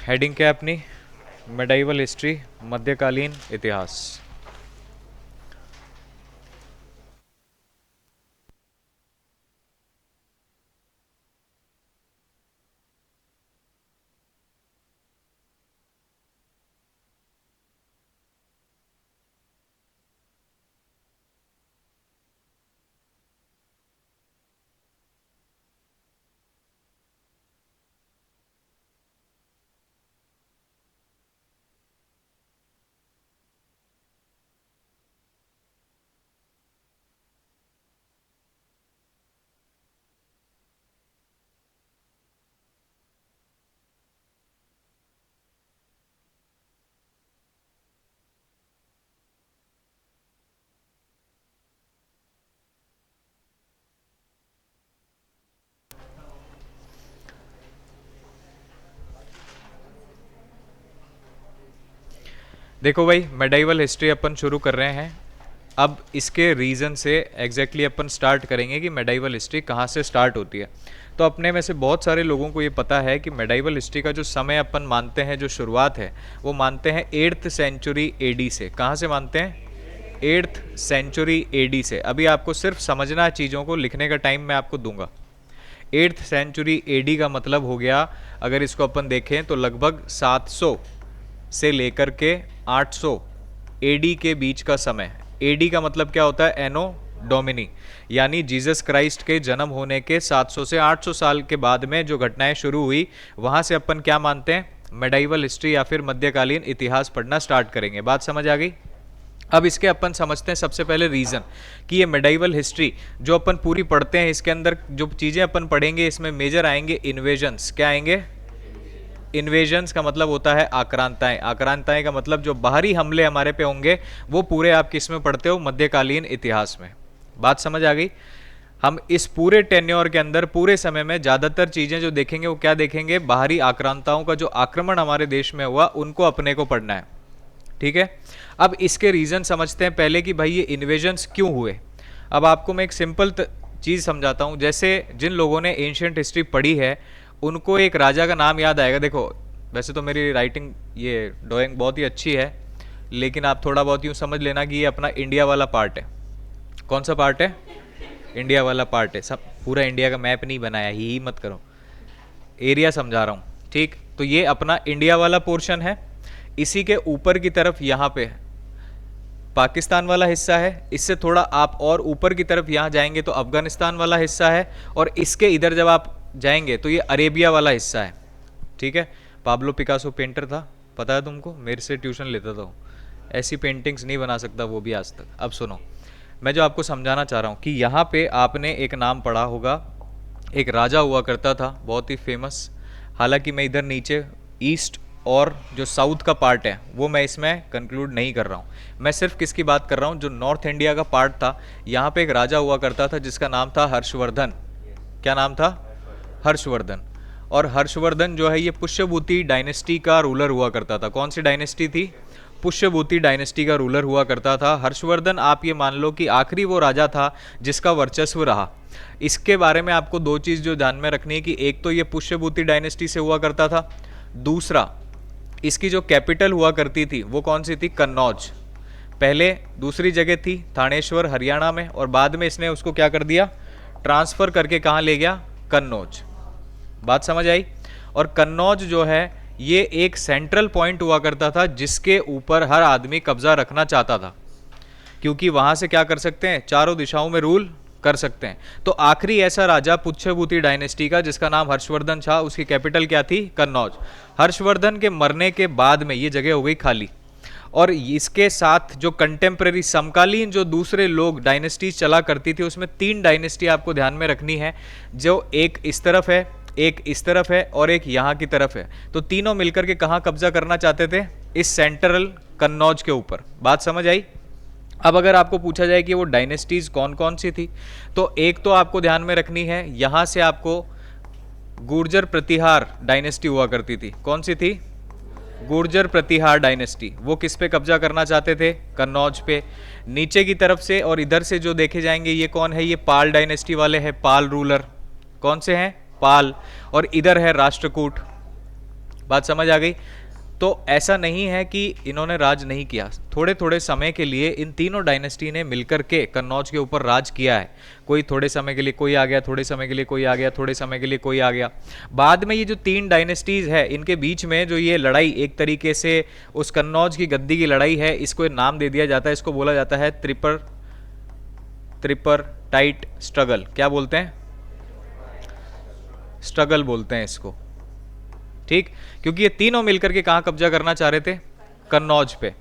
Heading क्या है अपनी? मेडाइवल हिस्ट्री, मध्यकालीन इतिहास। देखो भाई, मेडाइवल हिस्ट्री अपन शुरू कर रहे हैं। अब इसके रीज़न से एग्जैक्टली अपन स्टार्ट करेंगे कि मेडाइवल हिस्ट्री कहाँ से स्टार्ट होती है। तो अपने में से बहुत सारे लोगों को ये पता है कि मेडाइवल हिस्ट्री का जो समय अपन मानते हैं, जो शुरुआत है, वो मानते हैं 8th सेंचुरी एडी से। कहाँ से मानते हैं? 8th सेंचुरी एडी से। अभी आपको सिर्फ समझना है चीज़ों को, लिखने का टाइम मैं आपको दूंगा। 8th सेंचुरी एडी का मतलब हो गया, अगर इसको अपन देखें तो लगभग 700 से लेकर के 800 एडी के बीच का समय। एडी का मतलब क्या होता है? एनो डोमिनी, यानी जीसस क्राइस्ट के जन्म होने के 700 से 800 साल के बाद में जो घटनाएं शुरू हुई, वहां से अपन क्या मानते हैं? मेडाइवल हिस्ट्री या फिर मध्यकालीन इतिहास पढ़ना स्टार्ट करेंगे। बात समझ आ गई? अब इसके अपन समझते हैं सबसे पहले रीज़न कि ये मेडाइवल हिस्ट्री जो अपन पूरी पढ़ते हैं, इसके अंदर जो चीज़ें अपन पढ़ेंगे, इसमें मेजर आएंगे इन्वेजन्स। क्या आएंगे? इन्वेजन्स का मतलब होता है आक्रांताएं। आक्रांताएं का मतलब जो बाहरी हमले हमारे पे होंगे, वो पूरे आप किस में पढ़ते हो? मध्यकालीन इतिहास में। बात समझ आ गई? हम इस पूरे टेन्योर के अंदर, पूरे समय में ज़्यादातर चीज़ें जो देखेंगे वो क्या देखेंगे? बाहरी आक्रांताओं का जो आक्रमण हमारे देश में हुआ, उनको अपने को पढ़ना है। ठीक है। अब इसके रीज़न समझते हैं पहले कि भाई ये इन्वेजन्स क्यों हुए। अब आपको मैं एक सिंपल चीज़ समझाता हूँ। जैसे जिन लोगों ने एंशियंट हिस्ट्री पढ़ी है, उनको एक राजा का नाम याद आएगा। देखो, वैसे तो मेरी राइटिंग, ये ड्राइंग बहुत ही अच्छी है, लेकिन आप थोड़ा बहुत यूँ समझ लेना कि ये अपना इंडिया वाला पार्ट है। कौन सा पार्ट है? इंडिया वाला पार्ट है। सब पूरा इंडिया का मैप नहीं बनाया, ही मत करो, एरिया समझा रहा हूँ। ठीक, तो ये अपना इंडिया वाला पोर्शन है। इसी के ऊपर की तरफ यहाँ पे पाकिस्तान वाला हिस्सा है। इससे थोड़ा आप और ऊपर की तरफ यहाँ जाएंगे तो अफगानिस्तान वाला हिस्सा है। और इसके इधर जब आप जाएंगे तो ये अरेबिया वाला हिस्सा है। ठीक है। पाब्लो पिकासो पेंटर था, पता है तुमको? मेरे से ट्यूशन लेता था वो। ऐसी पेंटिंग्स नहीं बना सकता वो भी आज तक। अब सुनो, मैं जो आपको समझाना चाह रहा हूँ कि यहाँ पे आपने एक नाम पढ़ा होगा, एक राजा हुआ करता था बहुत ही फेमस। हालांकि मैं इधर नीचे ईस्ट और जो साउथ का पार्ट है वो मैं इसमें कंक्लूड नहीं कर रहा हूँ। मैं सिर्फ किसकी बात कर रहा हूँ? जो नॉर्थ इंडिया का पार्ट था, यहाँ पे एक राजा हुआ करता था जिसका नाम था हर्षवर्धन। क्या नाम था? हर्षवर्धन। और हर्षवर्धन जो है ये पुष्यभूति डायनेस्टी का रूलर हुआ करता था। कौन सी डायनेस्टी थी? पुष्यभूति डायनेस्टी का रूलर हुआ करता था हर्षवर्धन। आप ये मान लो कि आखिरी वो राजा था जिसका वर्चस्व रहा। इसके बारे में आपको दो चीज़ जो ध्यान में रखनी है कि एक तो ये पुष्यभूति डायनेस्टी से हुआ करता था, दूसरा इसकी जो कैपिटल हुआ करती थी वो कौन सी थी? कन्नौज। पहले दूसरी जगह थी थानेश्वर हरियाणा में, और बाद में इसने उसको क्या कर दिया? ट्रांसफ़र करके कहाँ ले गया? कन्नौज। बात समझ आई? और कन्नौज जो है ये एक सेंट्रल पॉइंट हुआ करता था जिसके ऊपर हर आदमी कब्जा रखना चाहता था, क्योंकि वहां से क्या कर सकते हैं? चारों दिशाओं में रूल कर सकते हैं। तो आखिरी ऐसा राजा पुष्यभूति डायनेस्टी का जिसका नाम हर्षवर्धन था, उसकी कैपिटल क्या थी? कन्नौज। हर्षवर्धन के मरने के बाद में ये जगह हो गई खाली। और इसके साथ जो कंटेम्प्रेरी समकालीन जो दूसरे लोग डायनेस्टीज चला करती थी, उसमें 3 डायनेस्टी आपको ध्यान में रखनी है, जो एक इस तरफ है, एक इस तरफ है और एक यहाँ की तरफ है। तो तीनों मिलकर के कहाँ कब्जा करना चाहते थे? इस सेंट्रल कन्नौज के ऊपर। बात समझ आई? अब अगर आपको पूछा जाए कि वो डायनेस्टीज कौन कौन सी थी, तो एक तो आपको ध्यान में रखनी है, यहाँ से आपको गुर्जर प्रतिहार डायनेस्टी हुआ करती थी। कौन सी थी? गुर्जर प्रतिहार डायनेस्टी। वो किस पे कब्जा करना चाहते थे? कन्नौज पे। नीचे की तरफ से और इधर से जो देखे जाएंगे ये कौन है? ये पाल डायनेस्टी वाले हैं, पाल रूलर। कौन से हैं? पाल। और इधर है राष्ट्रकूट। बात समझ आ गई? तो ऐसा नहीं है कि इन्होंने राज नहीं किया, थोड़े थोड़े समय के लिए इन तीनों डायनेस्टी ने मिलकर के कन्नौज के ऊपर राज किया है। कोई थोड़े समय के लिए कोई आ गया, थोड़े समय के लिए कोई आ गया, थोड़े समय के लिए कोई आ गया। बाद में ये जो तीन डायनेस्टीज है इनके बीच में जो ये लड़ाई एक तरीके से उस कन्नौज की गद्दी की लड़ाई है, इसको नाम दे दिया जाता है, इसको बोला जाता है त्रिपरटाइट स्ट्रगल। क्या बोलते हैं? स्ट्रगल बोलते हैं इसको, ठीक। क्योंकि ये तीनों मिलकर के कहां कब्जा करना चाह रहे थे? कन्नौज पे।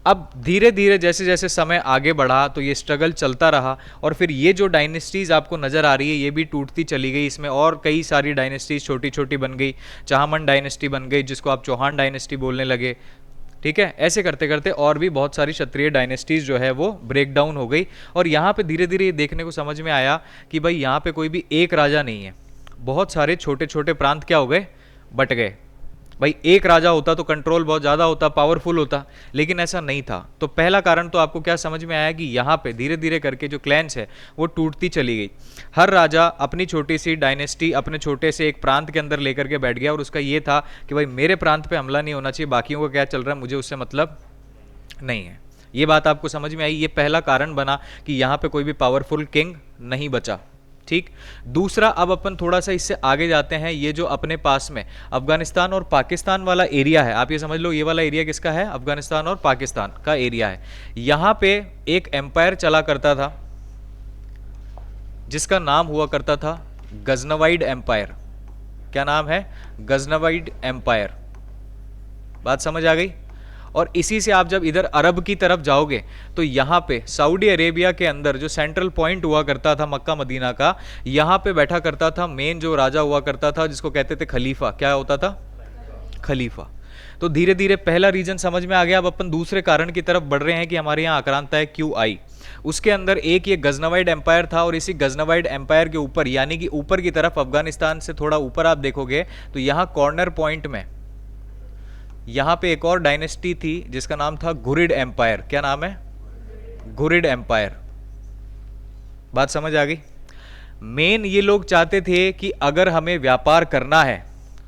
अब धीरे धीरे जैसे जैसे समय आगे बढ़ा तो ये स्ट्रगल चलता रहा, और फिर ये जो डायनेस्टीज आपको नजर आ रही है ये भी टूटती चली गई। इसमें और कई सारी डायनेस्टीज छोटी छोटी बन गई, चाहमन डायनेस्टी बन गई जिसको आप चौहान डायनेस्टी बोलने लगे, ठीक है। ऐसे करते करते और भी बहुत सारी क्षत्रिय डायनेस्टीज जो है वो ब्रेक डाउन हो गई। और यहाँ पे धीरे धीरे ये देखने को समझ में आया कि भाई यहाँ पे कोई भी एक राजा नहीं है, बहुत सारे छोटे छोटे प्रांत क्या हो गए? बट गए। भाई एक राजा होता तो कंट्रोल बहुत ज़्यादा होता, पावरफुल होता, लेकिन ऐसा नहीं था। तो पहला कारण तो आपको क्या समझ में आया कि यहाँ पे धीरे धीरे करके जो क्लैंस है वो टूटती चली गई। हर राजा अपनी छोटी सी डायनेस्टी अपने छोटे से एक प्रांत के अंदर लेकर के बैठ गया, और उसका ये था कि भाई मेरे प्रांत पे हमला नहीं होना चाहिए, बाकियों का क्या चल रहा है मुझे उससे मतलब नहीं है। ये बात आपको समझ में आई? ये पहला कारण बना कि यहाँ पे कोई भी पावरफुल किंग नहीं बचा, ठीक। दूसरा, अब अपन थोड़ा सा इससे आगे जाते हैं। ये जो अपने पास में अफगानिस्तान और पाकिस्तान वाला एरिया है, आप ये समझ लो ये वाला एरिया किसका है? अफगानिस्तान और पाकिस्तान का एरिया है। यहां पे एक एम्पायर चला करता था जिसका नाम हुआ करता था गजनवाइड एम्पायर। क्या नाम है? गजनवाइड एम्पायर। बात समझ आ गई? और इसी से आप जब इधर अरब की तरफ जाओगे तो यहाँ पे सऊदी अरेबिया के अंदर जो सेंट्रल पॉइंट हुआ करता था मक्का मदीना का, यहाँ पे बैठा करता था मेन जो राजा हुआ करता था जिसको कहते थे खलीफा। क्या होता था? खलीफा। तो धीरे धीरे पहला रीजन समझ में आ गया। अब अपन दूसरे कारण की तरफ बढ़ रहे हैं कि हमारे यहाँ आक्रांता है क्यों आई। उसके अंदर एक ये गजनवाइड एम्पायर था, और इसी गजनवाइड एम्पायर के ऊपर यानी कि ऊपर की तरफ अफगानिस्तान से थोड़ा ऊपर आप देखोगे तो यहाँ कॉर्नर पॉइंट में यहां पे एक और डायनेस्टी थी जिसका नाम था घुरिड एम्पायर। क्या नाम है? घुरिड एम्पायर। बात समझ आ गई? मेन ये लोग चाहते थे कि अगर हमें व्यापार करना है,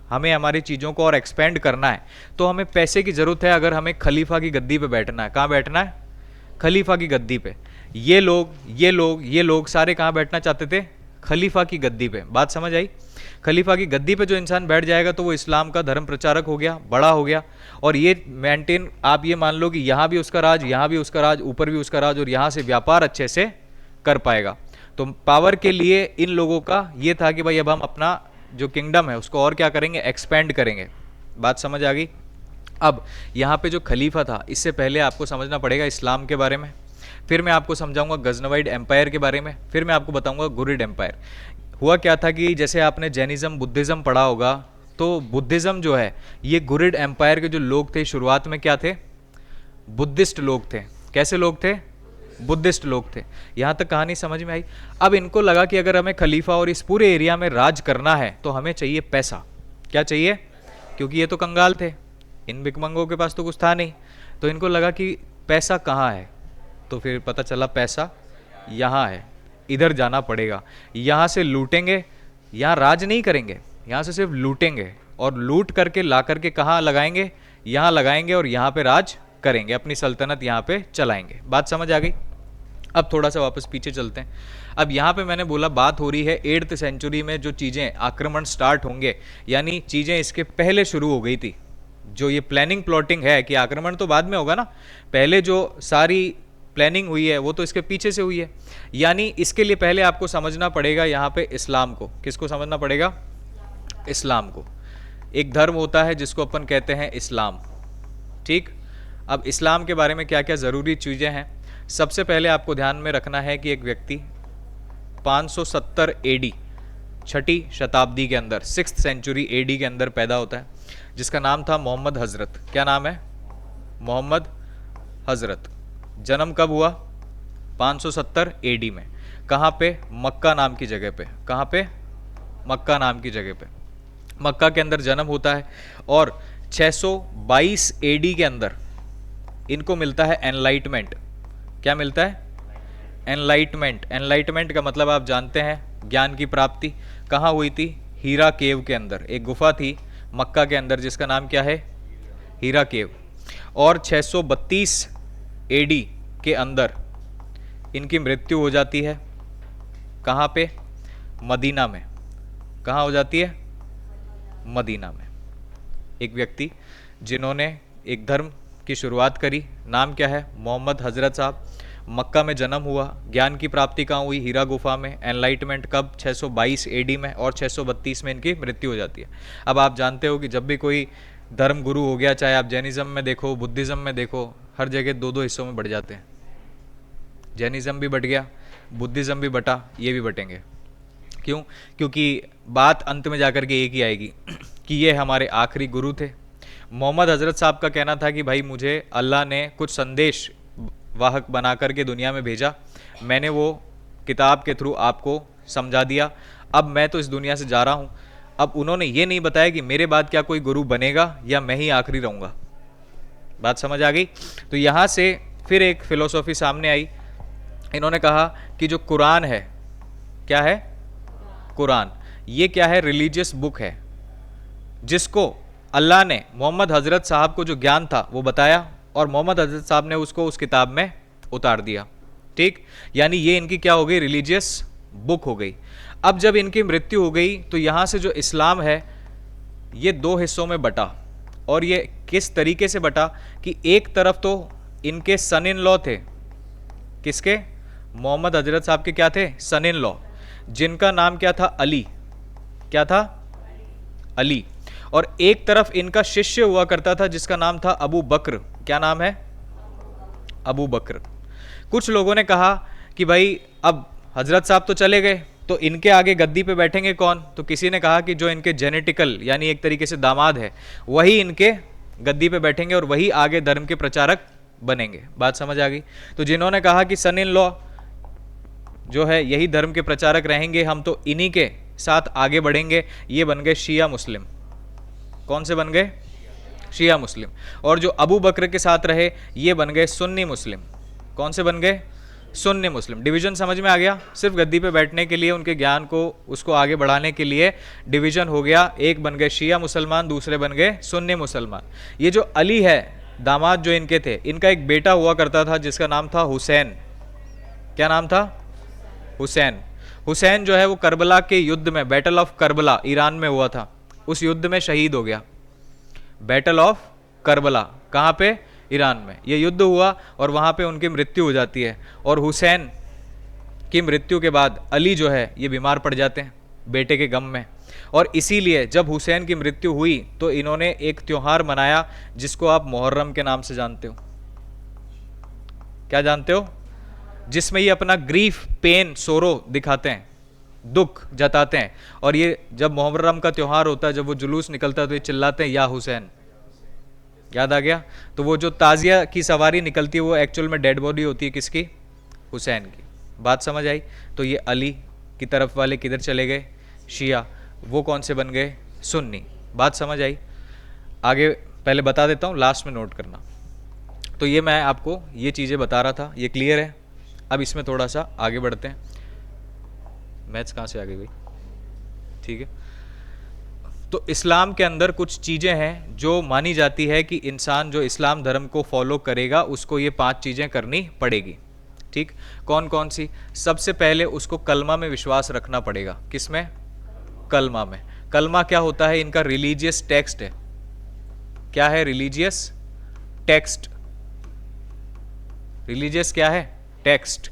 हमें हमारी चीजों को और एक्सपेंड करना है, तो हमें पैसे की जरूरत है। अगर हमें खलीफा की गद्दी पे बैठना है, कहां बैठना है? खलीफा की गद्दी पे। ये लोग सारे कहां बैठना चाहते थे? खलीफा की गद्दी पे। बात समझ आई? खलीफा की गद्दी पे जो इंसान बैठ जाएगा तो वो इस्लाम का धर्म प्रचारक हो गया, बड़ा हो गया, और ये मेंटेन, आप ये मान लो कि यहाँ भी उसका राज, यहाँ भी उसका राज, ऊपर भी उसका राज, और यहाँ से व्यापार अच्छे से कर पाएगा। तो पावर के लिए इन लोगों का ये था कि भाई अब हम अपना जो किंगडम है उसको और क्या करेंगे? एक्सपेंड करेंगे। बात समझ आ गई? अब यहाँ पे जो खलीफा था, इससे पहले आपको समझना पड़ेगा इस्लाम के बारे में, फिर मैं आपको समझाऊंगा गजनवाइड एम्पायर के बारे में, फिर मैं आपको बताऊंगा घुरिड एम्पायर। हुआ क्या था कि जैसे आपने जैनिज्म बुद्धिज्म पढ़ा होगा, तो बुद्धिज्म जो है ये घुरिड एम्पायर के जो लोग थे शुरुआत में क्या थे? बुद्धिस्ट लोग थे। कैसे लोग थे? बुद्धिस्ट लोग थे। यहां तक कहानी समझ में आई? अब इनको लगा कि अगर हमें खलीफा और इस पूरे एरिया में राज करना है तो हमें चाहिए पैसा। क्या चाहिए? क्योंकि ये तो कंगाल थे, इन भिखमंगों के पास तो कुछ था नहीं, तो इनको लगा कि पैसा कहाँ है। तो फिर पता चला पैसा यहाँ है, इधर जाना पड़ेगा, यहाँ से लूटेंगे। यहाँ राज नहीं करेंगे, यहाँ से सिर्फ लूटेंगे, और लूट करके ला करके कहाँ लगाएंगे? यहाँ लगाएंगे, और यहाँ पे राज करेंगे, अपनी सल्तनत यहाँ पे चलाएंगे। बात समझ आ गई? अब थोड़ा सा वापस पीछे चलते हैं। अब यहाँ पे मैंने बोला बात हो रही है 8th सेंचुरी में जो चीज़ें आक्रमण स्टार्ट होंगे, यानी चीज़ें इसके पहले शुरू हो गई थी। जो ये प्लानिंग प्लॉटिंग है कि आक्रमण तो बाद में होगा ना, पहले जो सारी प्लानिंग हुई है वो तो इसके पीछे से हुई है। यानी इसके लिए पहले आपको समझना पड़ेगा यहाँ पे इस्लाम को। किसको समझना पड़ेगा? इस्लाम को। एक धर्म होता है जिसको अपन कहते हैं इस्लाम, ठीक। अब इस्लाम के बारे में क्या क्या ज़रूरी चीज़ें हैं? सबसे पहले आपको ध्यान में रखना है कि एक व्यक्ति 570 AD, 6ठी शताब्दी के अंदर, 6th सेंचुरी AD के अंदर पैदा होता है, जिसका नाम था मोहम्मद हजरत। क्या नाम है? मोहम्मद हजरत। जन्म कब हुआ? 570 AD में। कहाँ पे? मक्का नाम की जगह पे। कहाँ पे? मक्का नाम की जगह पे। मक्का के अंदर जन्म होता है, और 622 AD के अंदर इनको मिलता है एनलाइटमेंट। क्या मिलता है? एनलाइटमेंट। एनलाइटमेंट का मतलब आप जानते हैं, ज्ञान की प्राप्ति। कहाँ हुई थी? हीरा केव के अंदर एक गुफा थी मक्का के अंदर, जिसका नाम क्या है? हीरा केव। और 632 एडी के अंदर इनकी मृत्यु हो जाती है। कहाँ पे? मदीना में। कहाँ हो जाती है? मदीना में। एक व्यक्ति जिन्होंने एक धर्म की शुरुआत करी, नाम क्या है? मोहम्मद हजरत साहब। मक्का में जन्म हुआ। ज्ञान की प्राप्ति कहाँ हुई? हीरा गुफा में। एनलाइटमेंट कब? 622 एडी में। और 632 में इनकी मृत्यु हो जाती है। अब आप जानते हो कि जब भी कोई धर्म गुरु हो गया, चाहे आप जैनिज्म में देखो, बुद्धिज्म में देखो, हर जगह दो दो हिस्सों में बढ़ जाते हैं। जैनिज्म भी बढ़ गया, बुद्धिज्म भी बटा, ये भी बटेंगे। क्यों? क्योंकि बात अंत में जाकर के एक ही आएगी कि ये हमारे आखिरी गुरु थे। मोहम्मद हजरत साहब का कहना था कि भाई मुझे अल्लाह ने कुछ संदेश वाहक बना करके दुनिया में भेजा, मैंने वो किताब के थ्रू आपको समझा दिया, अब मैं तो इस दुनिया से जा रहा हूँ। अब उन्होंने ये नहीं बताया कि मेरे बाद क्या कोई गुरु बनेगा या मैं ही आखिरी रहूँगा। बात समझ आ गई? तो यहाँ से फिर एक फिलोसॉफी सामने आई। इन्होंने कहा कि जो कुरान है, क्या है? कुरान, ये क्या है? रिलीजियस बुक है, जिसको अल्लाह ने मोहम्मद हजरत साहब को जो ज्ञान था वो बताया, और मोहम्मद हजरत साहब ने उसको उस किताब में उतार दिया। ठीक, यानी ये इनकी क्या हो गई? रिलीजियस बुक हो गई। अब जब इनकी मृत्यु हो गई तो यहाँ से जो इस्लाम है ये दो हिस्सों में बटा। और ये किस तरीके से बटा कि एक तरफ तो इनके सन इन लॉ थे। किसके? मोहम्मद हजरत साहब के क्या थे? सन इन लॉ, जिनका नाम क्या था? अली। क्या था? अली। और एक तरफ इनका शिष्य हुआ करता था जिसका नाम था अबू बकर। क्या नाम है? अबू बकर। कुछ लोगों ने कहा कि भाई अब हजरत साहब तो चले गए, तो इनके आगे गद्दी पे बैठेंगे कौन? तो किसी ने कहा कि जो इनके जेनेटिकल यानी एक तरीके से दामाद है वही इनके गद्दी पे बैठेंगे और वही आगे धर्म के प्रचारक बनेंगे। बात समझ आ गई? तो जिन्होंने कहा कि सन इन लॉ जो है यही धर्म के प्रचारक रहेंगे, हम तो इन्हीं के साथ आगे बढ़ेंगे, ये बन गए शिया मुस्लिम। कौन से बन गए? शिया मुस्लिम। और जो अबू बकर के साथ रहे ये बन गए सुन्नी मुस्लिम। कौन से बन गए? सुन्नी मुस्लिम। डिवीजन समझ में आ गया? सिर्फ गद्दी पे बैठने के लिए, उनके ज्ञान को उसको आगे बढ़ाने के लिए डिवीजन हो गया। एक बन गए शिया मुसलमान, दूसरे बन गए सुन्नी मुसलमान। ये जो अली है दामाद जो इनके थे, इनका एक बेटा हुआ करता था जिसका नाम था हुसैन। क्या नाम था? हुसैन। हुसैन जो है वो करबला के युद्ध में, बैटल ऑफ करबला ईरान में हुआ था, उस युद्ध में शहीद हो गया। बैटल ऑफ करबला कहाँ पे? ईरान में ये युद्ध हुआ और वहाँ पे उनकी मृत्यु हो जाती है। और हुसैन की मृत्यु के बाद अली जो है ये बीमार पड़ जाते हैं बेटे के गम में। और इसीलिए जब हुसैन की मृत्यु हुई तो इन्होंने एक त्योहार मनाया जिसको आप मुहर्रम के नाम से जानते हो। क्या जानते हो? जिसमें ये अपना ग्रीफ, पेन, सोरो दिखाते हैं, दुख जताते हैं। और ये जब मुहर्रम का त्योहार होता है, जब वो जुलूस निकलता है तो ये चिल्लाते हैं या हुसैन। याद आ गया? तो वो जो ताजिया की सवारी निकलती है वो एक्चुअल में डेड बॉडी होती है किसकी? हुसैन की। बात समझ आई? तो ये अली की तरफ वाले किधर चले गए? शिया। वो कौन से बन गए? सुन्नी। बात समझ आई? आगे पहले बता देता हूँ, लास्ट में नोट करना। तो ये मैं आपको ये चीज़ें बता रहा था, ये क्लियर है? अब इसमें थोड़ा सा आगे बढ़ते हैं। मैथ्स कहाँ से आ गई भाई? ठीक है। तो इस्लाम के अंदर कुछ चीज़ें हैं जो मानी जाती है कि इंसान जो इस्लाम धर्म को फॉलो करेगा उसको ये 5 चीज़ें करनी पड़ेगी। ठीक, कौन कौन सी? सबसे पहले उसको कलमा में विश्वास रखना पड़ेगा। किस में? कलमा में। कलमा क्या होता है? इनका रिलीजियस टेक्स्ट है। क्या है? Religious text. रिलीजियस क्या है? टेक्स्ट।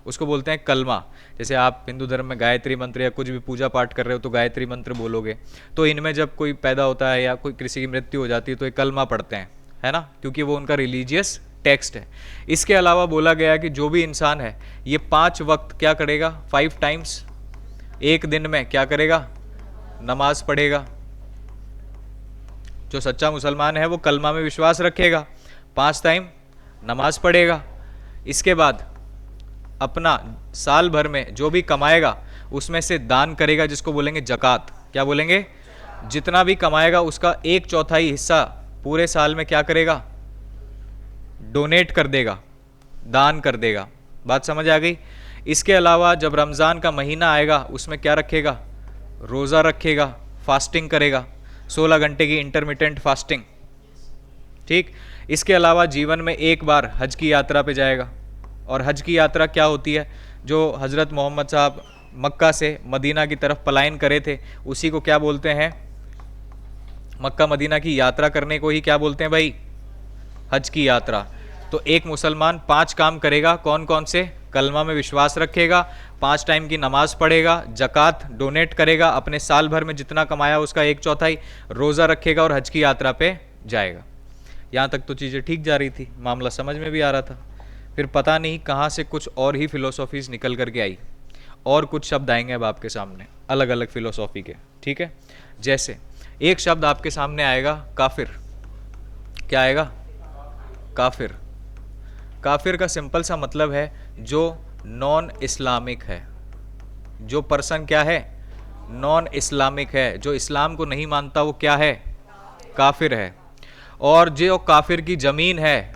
उसको बोलते हैं कलमा। जैसे आप हिंदू धर्म में गायत्री मंत्र या कुछ भी पूजा पाठ कर रहे हो तो गायत्री मंत्र बोलोगे, तो इनमें जब कोई पैदा होता है या कोई किसी की मृत्यु हो जाती है तो ये कलमा पढ़ते हैं, है ना, क्योंकि वो उनका रिलीजियस टेक्स्ट है। इसके अलावा बोला गया कि जो भी इंसान है ये 5 वक्त क्या करेगा? 5 टाइम्स एक दिन में क्या करेगा? नमाज पढ़ेगा। जो सच्चा मुसलमान है वो कलमा में विश्वास रखेगा, 5 टाइम नमाज पढ़ेगा। इसके बाद अपना साल भर में जो भी कमाएगा उसमें से दान करेगा, जिसको बोलेंगे जकात। क्या बोलेंगे? जितना भी कमाएगा उसका 1/4 हिस्सा पूरे साल में क्या करेगा? डोनेट कर देगा, दान कर देगा। बात समझ आ गई? इसके अलावा जब रमज़ान का महीना आएगा उसमें क्या रखेगा? रोज़ा रखेगा, फास्टिंग करेगा। 16 घंटे की इंटरमिटेंट फास्टिंग, ठीक। इसके अलावा जीवन में एक बार हज की यात्रा पे जाएगा। और हज की यात्रा क्या होती है? जो हज़रत मोहम्मद साहब मक्का से मदीना की तरफ पलायन करे थे, उसी को क्या बोलते हैं? मक्का मदीना की यात्रा करने को ही क्या बोलते हैं भाई? हज की यात्रा। तो एक मुसलमान 5 काम करेगा, कौन कौन से? कलमा में विश्वास रखेगा, 5 टाइम की नमाज पढ़ेगा, जक़ात डोनेट करेगा, अपने साल भर में जितना कमाया उसका 1/4, रोज़ा रखेगा और हज की यात्रा पे जाएगा। यहाँ तक तो चीज़ें ठीक जा रही थी, मामला समझ में भी आ रहा था। फिर पता नहीं कहाँ से कुछ और ही फिलोसॉफीज़ निकल करके आई, और कुछ शब्द आएंगे अब आपके सामने अलग अलग फिलोसॉफी के, ठीक है। जैसे एक शब्द आपके सामने आएगा, काफिर। क्या आएगा? काफिर। काफिर का सिंपल सा मतलब है जो नॉन इस्लामिक है। जो पर्सन क्या है? नॉन इस्लामिक है, जो इस्लाम को नहीं मानता वो क्या है? काफिर है। और जो काफिर की ज़मीन है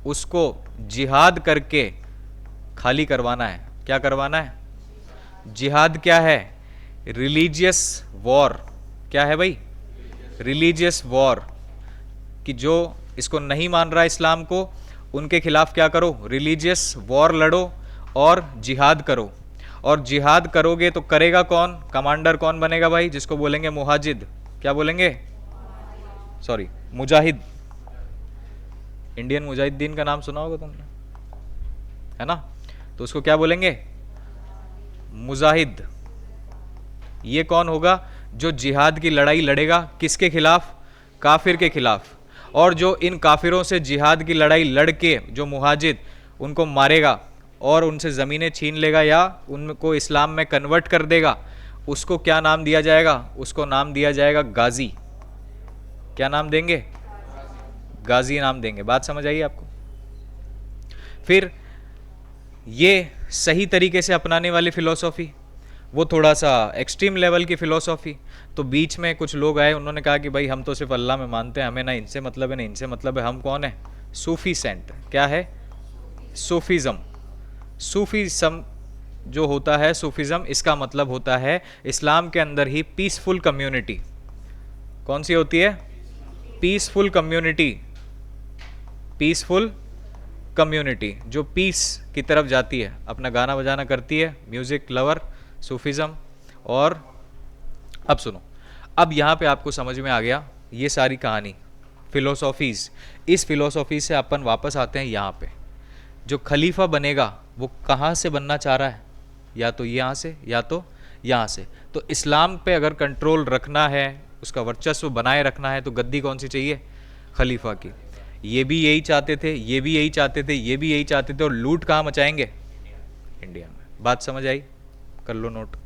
उसको जिहाद करके खाली करवाना है। क्या करवाना है? जिहाद क्या है? Religious war. क्या है भाई? Religious war. कि जो इसको नहीं मान रहा इस्लाम को, उनके खिलाफ क्या करो? रिलीजियस वॉर लड़ो और जिहाद करो। और जिहाद करोगे तो करेगा कौन? कमांडर कौन बनेगा भाई? जिसको बोलेंगे मुहाजिद। क्या बोलेंगे? सॉरी, मुजाहिद। इंडियन मुजाहिदीन का नाम सुना होगा तुमने, है ना? तो उसको क्या बोलेंगे? मुजाहिद। ये कौन होगा? जो जिहाद की लड़ाई लड़ेगा। किसके खिलाफ? काफिर के खिलाफ। और जो इन काफिरों से जिहाद की लड़ाई लड़ के जो मुहाजिद उनको मारेगा और उनसे ज़मीनें छीन लेगा या उनको इस्लाम में कन्वर्ट कर देगा, उसको क्या नाम दिया जाएगा? उसको नाम दिया जाएगा गाजी। क्या नाम देंगे? गाजी नाम देंगे। बात समझ आई आपको? फिर ये सही तरीके से अपनाने वाली फिलॉसफी, वो थोड़ा सा एक्सट्रीम लेवल की फ़िलोसॉफ़ी। तो बीच में कुछ लोग आए, उन्होंने कहा कि भाई हम तो सिर्फ अल्लाह में मानते हैं, हमें ना इनसे मतलब है ना इनसे मतलब है। हम कौन है? सूफ़ी सेंट। क्या है? सूफीज़म। सूफीज़म जो होता है, सूफीज़म, इसका मतलब होता है इस्लाम के अंदर ही पीसफुल कम्युनिटी। कौन सी होती है? Peaceful community. पीसफुल कम्युनिटी जो पीस की तरफ जाती है, अपना गाना बजाना करती है, म्यूज़िक लवर, सूफीज़म। और अब सुनो, अब यहाँ पे आपको समझ में आ गया ये सारी कहानी, फिलोसॉफीज़। इस फिलोसॉफी से अपन वापस आते हैं यहाँ पे। जो खलीफा बनेगा वो कहाँ से बनना चाह रहा है? या तो यहाँ से या तो यहाँ से। तो इस्लाम पे अगर कंट्रोल रखना है, उसका वर्चस्व बनाए रखना है, तो गद्दी कौन सी चाहिए? खलीफा की। ये भी यही चाहते थे, ये भी यही चाहते थे, ये भी यही चाहते थे। और लूट कहाँ मचाएंगे? इंडिया में। बात समझ आई? कर लो नोट।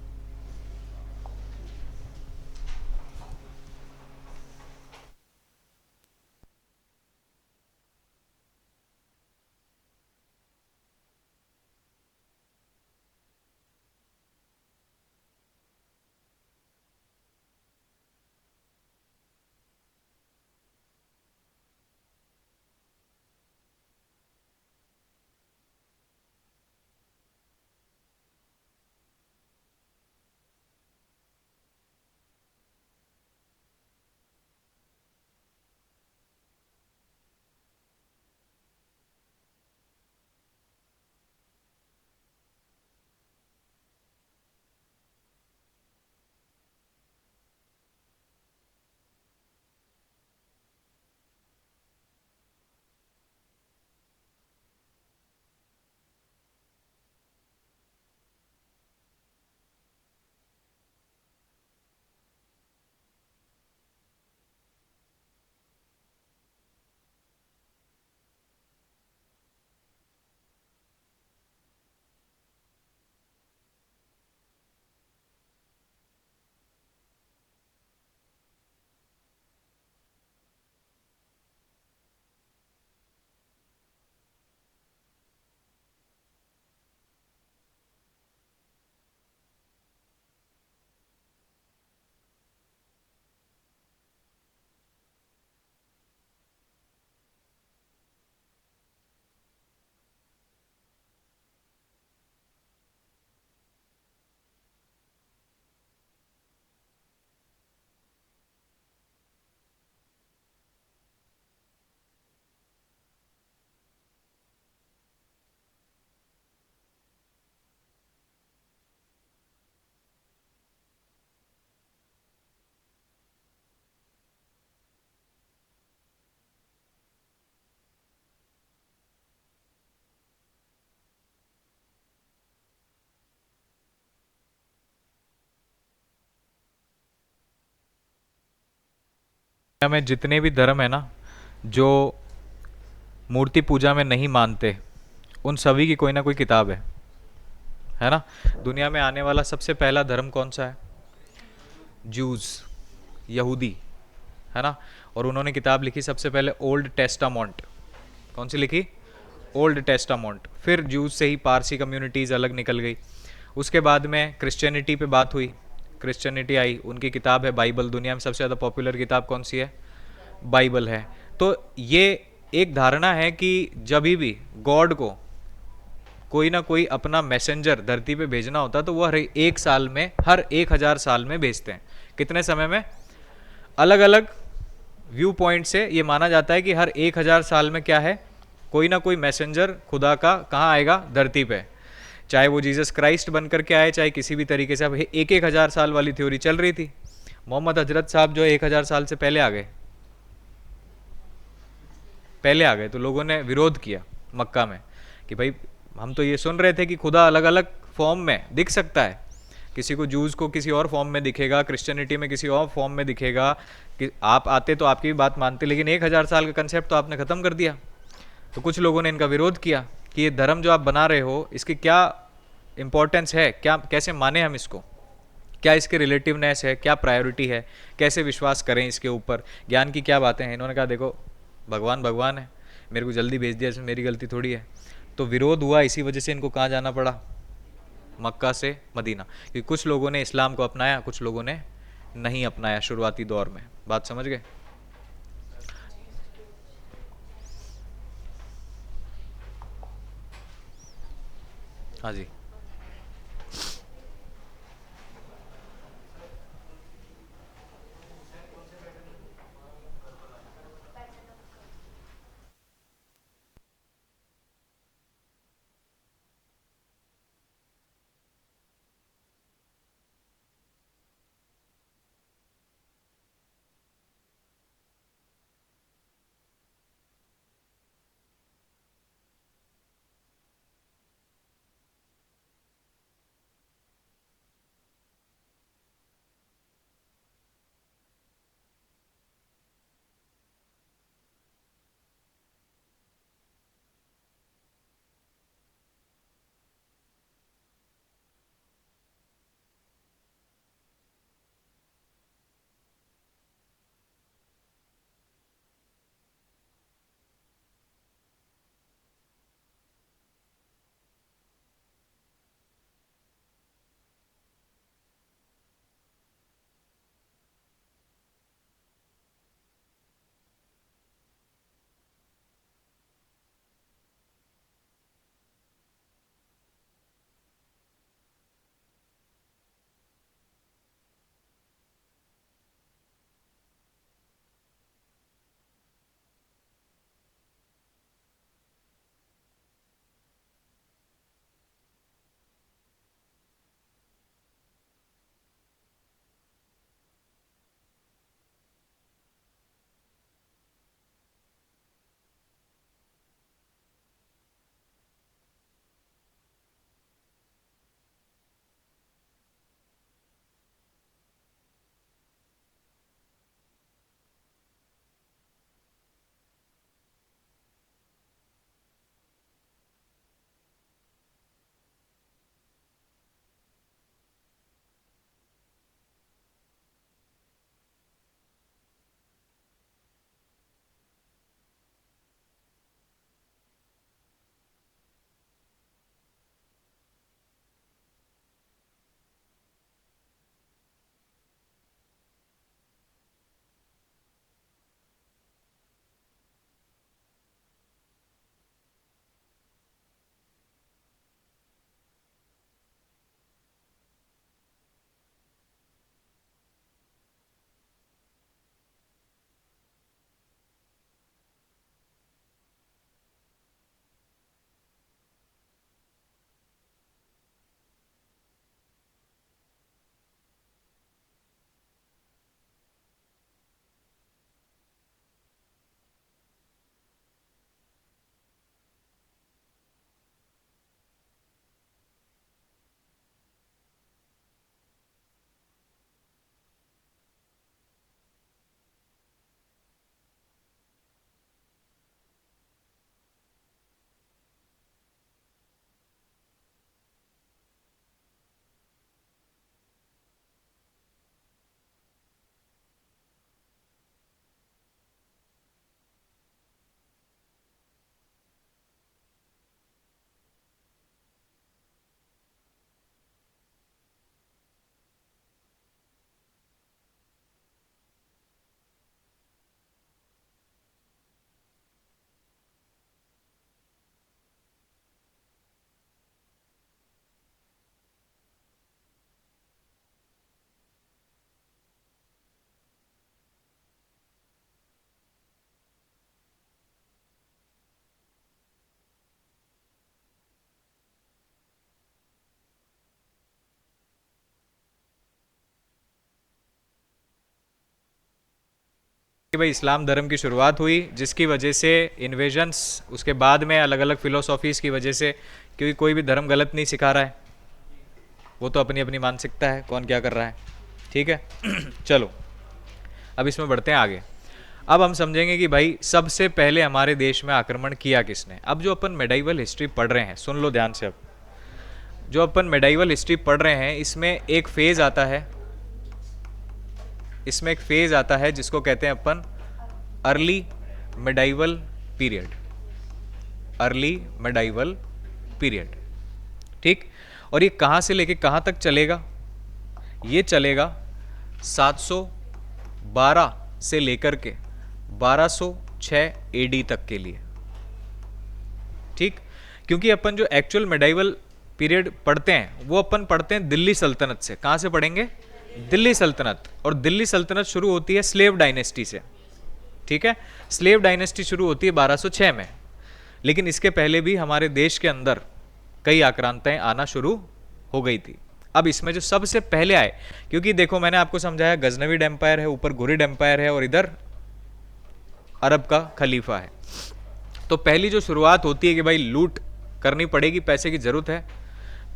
दुनिया में जितने भी धर्म है ना, जो मूर्ति पूजा में नहीं मानते, उन सभी की कोई ना कोई किताब है ना। दुनिया में आने वाला सबसे पहला धर्म कौन सा है? जूस, यहूदी, है ना। और उन्होंने किताब लिखी सबसे पहले ओल्ड टेस्टामोंट। कौन सी लिखी? ओल्ड टेस्टामोंट। फिर जूस से ही पारसी कम्युनिटीज़ अलग निकल गई। उसके बाद में क्रिश्चियनिटी पे बात हुई, क्रिश्चियनिटी आई, उनकी किताब है बाइबल। दुनिया में सबसे ज़्यादा पॉपुलर किताब कौन सी है? बाइबल है। तो ये एक धारणा है कि जब भी गॉड को कोई ना कोई अपना मैसेंजर धरती पे भेजना होता तो वो हर एक साल में, हर 1000 साल में भेजते हैं। कितने समय में? अलग अलग व्यू पॉइंट से ये माना जाता है कि हर 1000 साल में क्या है, कोई ना कोई मैसेंजर खुदा का कहाँ आएगा? धरती पे। चाहे वो जीसस क्राइस्ट बन करके आए, चाहे किसी भी तरीके से। अब एक 1000 साल वाली थ्योरी चल रही थी। मोहम्मद हजरत साहब जो 1000 साल से पहले आ गए, तो लोगों ने विरोध किया मक्का में कि भाई हम तो ये सुन रहे थे कि खुदा अलग अलग फॉर्म में दिख सकता है। किसी को जूस को किसी और फॉर्म में दिखेगा, क्रिश्चियनिटी में किसी और फॉर्म में दिखेगा। कि आप आते तो आपकी भी बात मानते, लेकिन 1000 साल का कंसेप्ट तो आपने ख़त्म कर दिया। तो कुछ लोगों ने इनका विरोध किया कि ये धर्म जो आप बना रहे हो, इसकी क्या इंपॉर्टेंस है, क्या कैसे माने हम इसको, क्या इसके रिलेटिवनेस है, क्या प्रायोरिटी है, कैसे विश्वास करें इसके ऊपर, ज्ञान की क्या बातें हैं। इन्होंने कहा देखो, भगवान भगवान है, मेरे को जल्दी भेज दिया, इसमें मेरी गलती थोड़ी है। तो विरोध हुआ, इसी वजह से इनको कहाँ जाना पड़ा? मक्का से मदीना। क्योंकि कुछ लोगों ने इस्लाम को अपनाया, कुछ लोगों ने नहीं अपनाया शुरुआती दौर में। बात समझ गए? हाँ जी। कि भाई इस्लाम धर्म की शुरुआत हुई, जिसकी वजह से इन्वेजन्स, उसके बाद में अलग अलग फिलोसॉफीज़ की वजह से, क्योंकि कोई भी धर्म गलत नहीं सिखा रहा है, वो तो अपनी अपनी मानसिकता है, कौन क्या कर रहा है, ठीक है। चलो अब इसमें बढ़ते हैं आगे। अब हम समझेंगे कि भाई सबसे पहले हमारे देश में आक्रमण किया किसने। अब जो अपन मेडाइवल हिस्ट्री पढ़ रहे हैं, सुन लो ध्यान से, अब जो अपन मेडाइवल हिस्ट्री पढ़ रहे हैं इसमें एक फेज आता है, इसमें एक फेज आता है जिसको कहते हैं अपन early medieval period, early medieval period, ठीक। और ये कहाँ से लेके कहाँ तक चलेगा, ये चलेगा 712 से लेकर के 1206 एडी तक के लिए, ठीक। क्योंकि अपन जो एक्चुअल मेडाइवल पीरियड पढ़ते हैं वो अपन पढ़ते हैं दिल्ली सल्तनत से। कहाँ से पढ़ेंगे, दिल्ली सल्तनत। और दिल्ली सल्तनत शुरू होती है स्लेव डायनेस्टी से, ठीक है। स्लेव डायनेस्टी शुरू होती है 1206 में, लेकिन इसके पहले भी हमारे देश के अंदर कई आक्रांताएं आना शुरू हो गई थी। अब इसमें जो सबसे पहले आए, क्योंकि देखो मैंने आपको समझाया गजनवीड एम्पायर है, ऊपर घुरिड एम्पायर है और इधर अरब का खलीफा है। तो पहली जो शुरुआत होती है कि भाई लूट करनी पड़ेगी, पैसे की जरूरत है,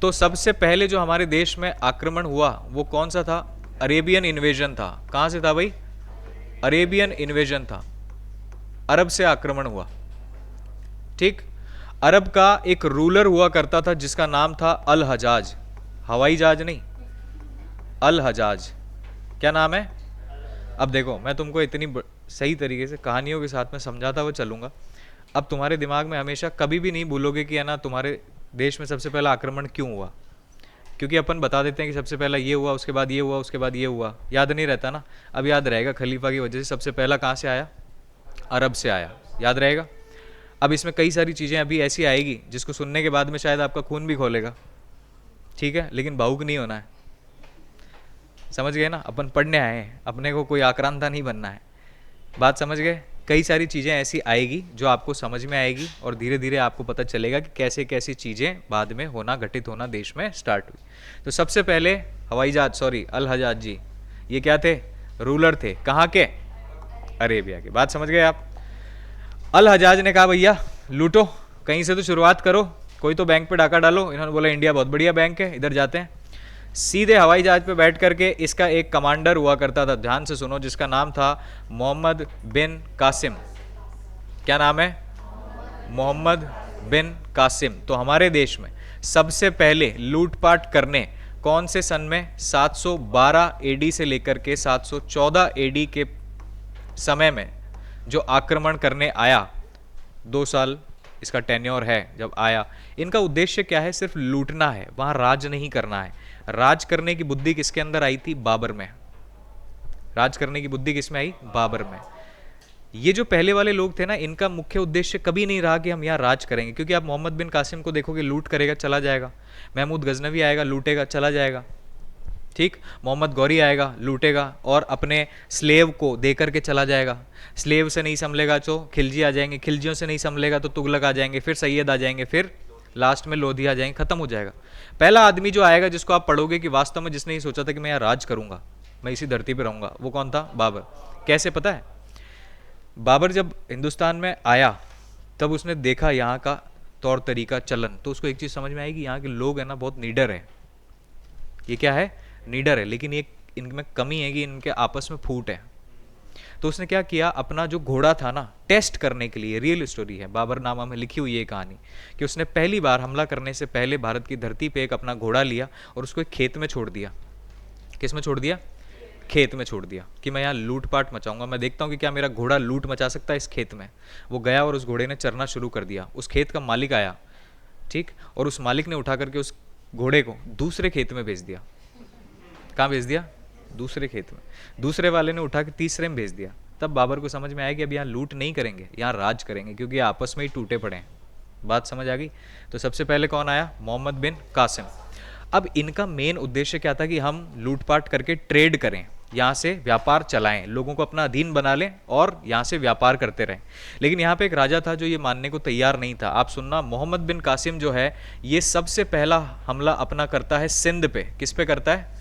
तो सबसे पहले जो हमारे देश में आक्रमण हुआ वो कौन सा था, अरेबियन इन्वेजन था। कहां से था भाई, अरेबियन इन्वेजन था, अरब से आक्रमण हुआ, ठीक। अरब का एक रूलर हुआ करता था जिसका नाम था अल हजाज, हवाई जहाज नहीं, अल हजाज, क्या नाम है। अब देखो मैं तुमको इतनी सही तरीके से कहानियों के साथ में समझाता हुआ चलूंगा, अब तुम्हारे दिमाग में हमेशा कभी भी नहीं भूलोगे कि है ना तुम्हारे देश में सबसे पहला आक्रमण क्यों हुआ, क्योंकि अपन बता देते हैं कि सबसे पहला ये हुआ, उसके बाद ये हुआ, उसके बाद ये हुआ, याद नहीं रहता ना। अब याद रहेगा, खलीफा की वजह से सबसे पहला कहाँ से आया, अरब से आया, याद रहेगा। अब इसमें कई सारी चीज़ें अभी ऐसी आएगी जिसको सुनने के बाद में शायद आपका खून भी खोलेगा, ठीक है, लेकिन भावुक नहीं होना है, समझ गए ना। अपन पढ़ने आए हैं, अपने को कोई आक्रांता नहीं बनना है, बात समझ गए। कई सारी चीज़ें ऐसी आएगी जो आपको समझ में आएगी और धीरे धीरे आपको पता चलेगा कि कैसे कैसी चीज़ें बाद में होना, घटित होना देश में स्टार्ट हुई। तो सबसे पहले हवाई जहाज, सॉरी अल हजाज जी, ये क्या थे, रूलर थे, कहाँ के, अरेबिया के। बात समझ गए आप। अल हजाज ने कहा भैया लूटो, कहीं से तो शुरुआत करो, कोई तो बैंक पे डाका डालो। इन्होंने बोला इंडिया बहुत बढ़िया बैंक है, इधर जाते हैं। सीधे हवाई जहाज पे बैठ करके, इसका एक कमांडर हुआ करता था, ध्यान से सुनो, जिसका नाम था मोहम्मद बिन कासिम। क्या नाम है, मोहम्मद बिन कासिम। तो हमारे देश में सबसे पहले लूटपाट करने कौन से सन में, 712 एडी से लेकर के 714 एडी के समय में जो आक्रमण करने आया, 2 साल इसका टेन्योर है जब आया। इनका उद्देश्य क्या है, सिर्फ लूटना है, वहां राज नहीं करना है। राज करने की बुद्धि किसके अंदर आई थी, बाबर में। राज करने की बुद्धि किसमें आई, बाबर में। ये जो पहले वाले लोग थे ना, इनका मुख्य उद्देश्य कभी नहीं रहा कि हम यहाँ राज करेंगे, क्योंकि आप मोहम्मद बिन कासिम को देखोगे, लूट करेगा चला जाएगा, महमूद गजनवी आएगा लूटेगा चला जाएगा, ठीक। मोहम्मद गौरी आएगा लूटेगा और अपने स्लेव को दे करके चला जाएगा। स्लेव से नहीं संभलेगा तो खिलजी आ जाएंगे, खिलजियों से नहीं संभलेगा तो तुगलक आ जाएंगे, फिर सैयद आ जाएंगे, फिर लास्ट में लोधी आ जाएंगे, खत्म हो जाएगा। पहला आदमी जो आएगा जिसको आप पढ़ोगे कि वास्तव में जिसने ये सोचा था कि मैं यहाँ राज करूंगा, मैं इसी धरती पर रहूंगा, वो कौन था, बाबर। कैसे पता है, बाबर जब हिंदुस्तान में आया तब उसने देखा यहाँ का तौर तरीका, चलन, तो उसको एक चीज़ समझ में आएगी, यहाँ के लोग है ना बहुत नीडर है। ये क्या है, नीडर है, लेकिन ये इनमें कमी है कि इनके आपस में फूट है। तो उसने क्या किया, अपना जो घोड़ा था ना, टेस्ट करने के लिए, रियल स्टोरी है, बाबरनामा में लिखी हुई है कहानी, कि उसने पहली बार हमला करने से पहले भारत की धरती पे एक अपना घोड़ा लिया और उसको एक खेत में छोड़ दिया। किस में छोड़ दिया, खेत में छोड़ दिया, कि मैं यहाँ लूटपाट मचाऊंगा, मैं देखता हूँ कि क्या मेरा घोड़ा लूट मचा सकता है इस खेत में। वो गया और उस घोड़े ने चरना शुरू कर दिया। उस खेत का मालिक आया, ठीक, और उस मालिक ने उठा करके उस घोड़े को दूसरे खेत में भेज दिया। कहाँ भेज दिया, दूसरे खेत में। दूसरे वाले ने उठा के तीसरे में भेज दिया। तब बाबर को समझ में आया कि अब यहाँ लूट नहीं करेंगे, यहाँ राज करेंगे, क्योंकि आपस में ही टूटे पड़े हैं। बात समझ आ गई। तो सबसे पहले कौन आया, मोहम्मद बिन कासिम। अब इनका मेन उद्देश्य क्या था कि हम लूटपाट करके ट्रेड करें, यहाँ से व्यापार चलाएं, लोगों को अपना अधीन बना लें और यहाँ से व्यापार करते रहें। लेकिन यहाँ पे एक राजा था जो ये मानने को तैयार नहीं था। आप सुनना, मोहम्मद बिन कासिम जो है ये सबसे पहला हमला अपना करता है सिंध पे। किस पे करता है,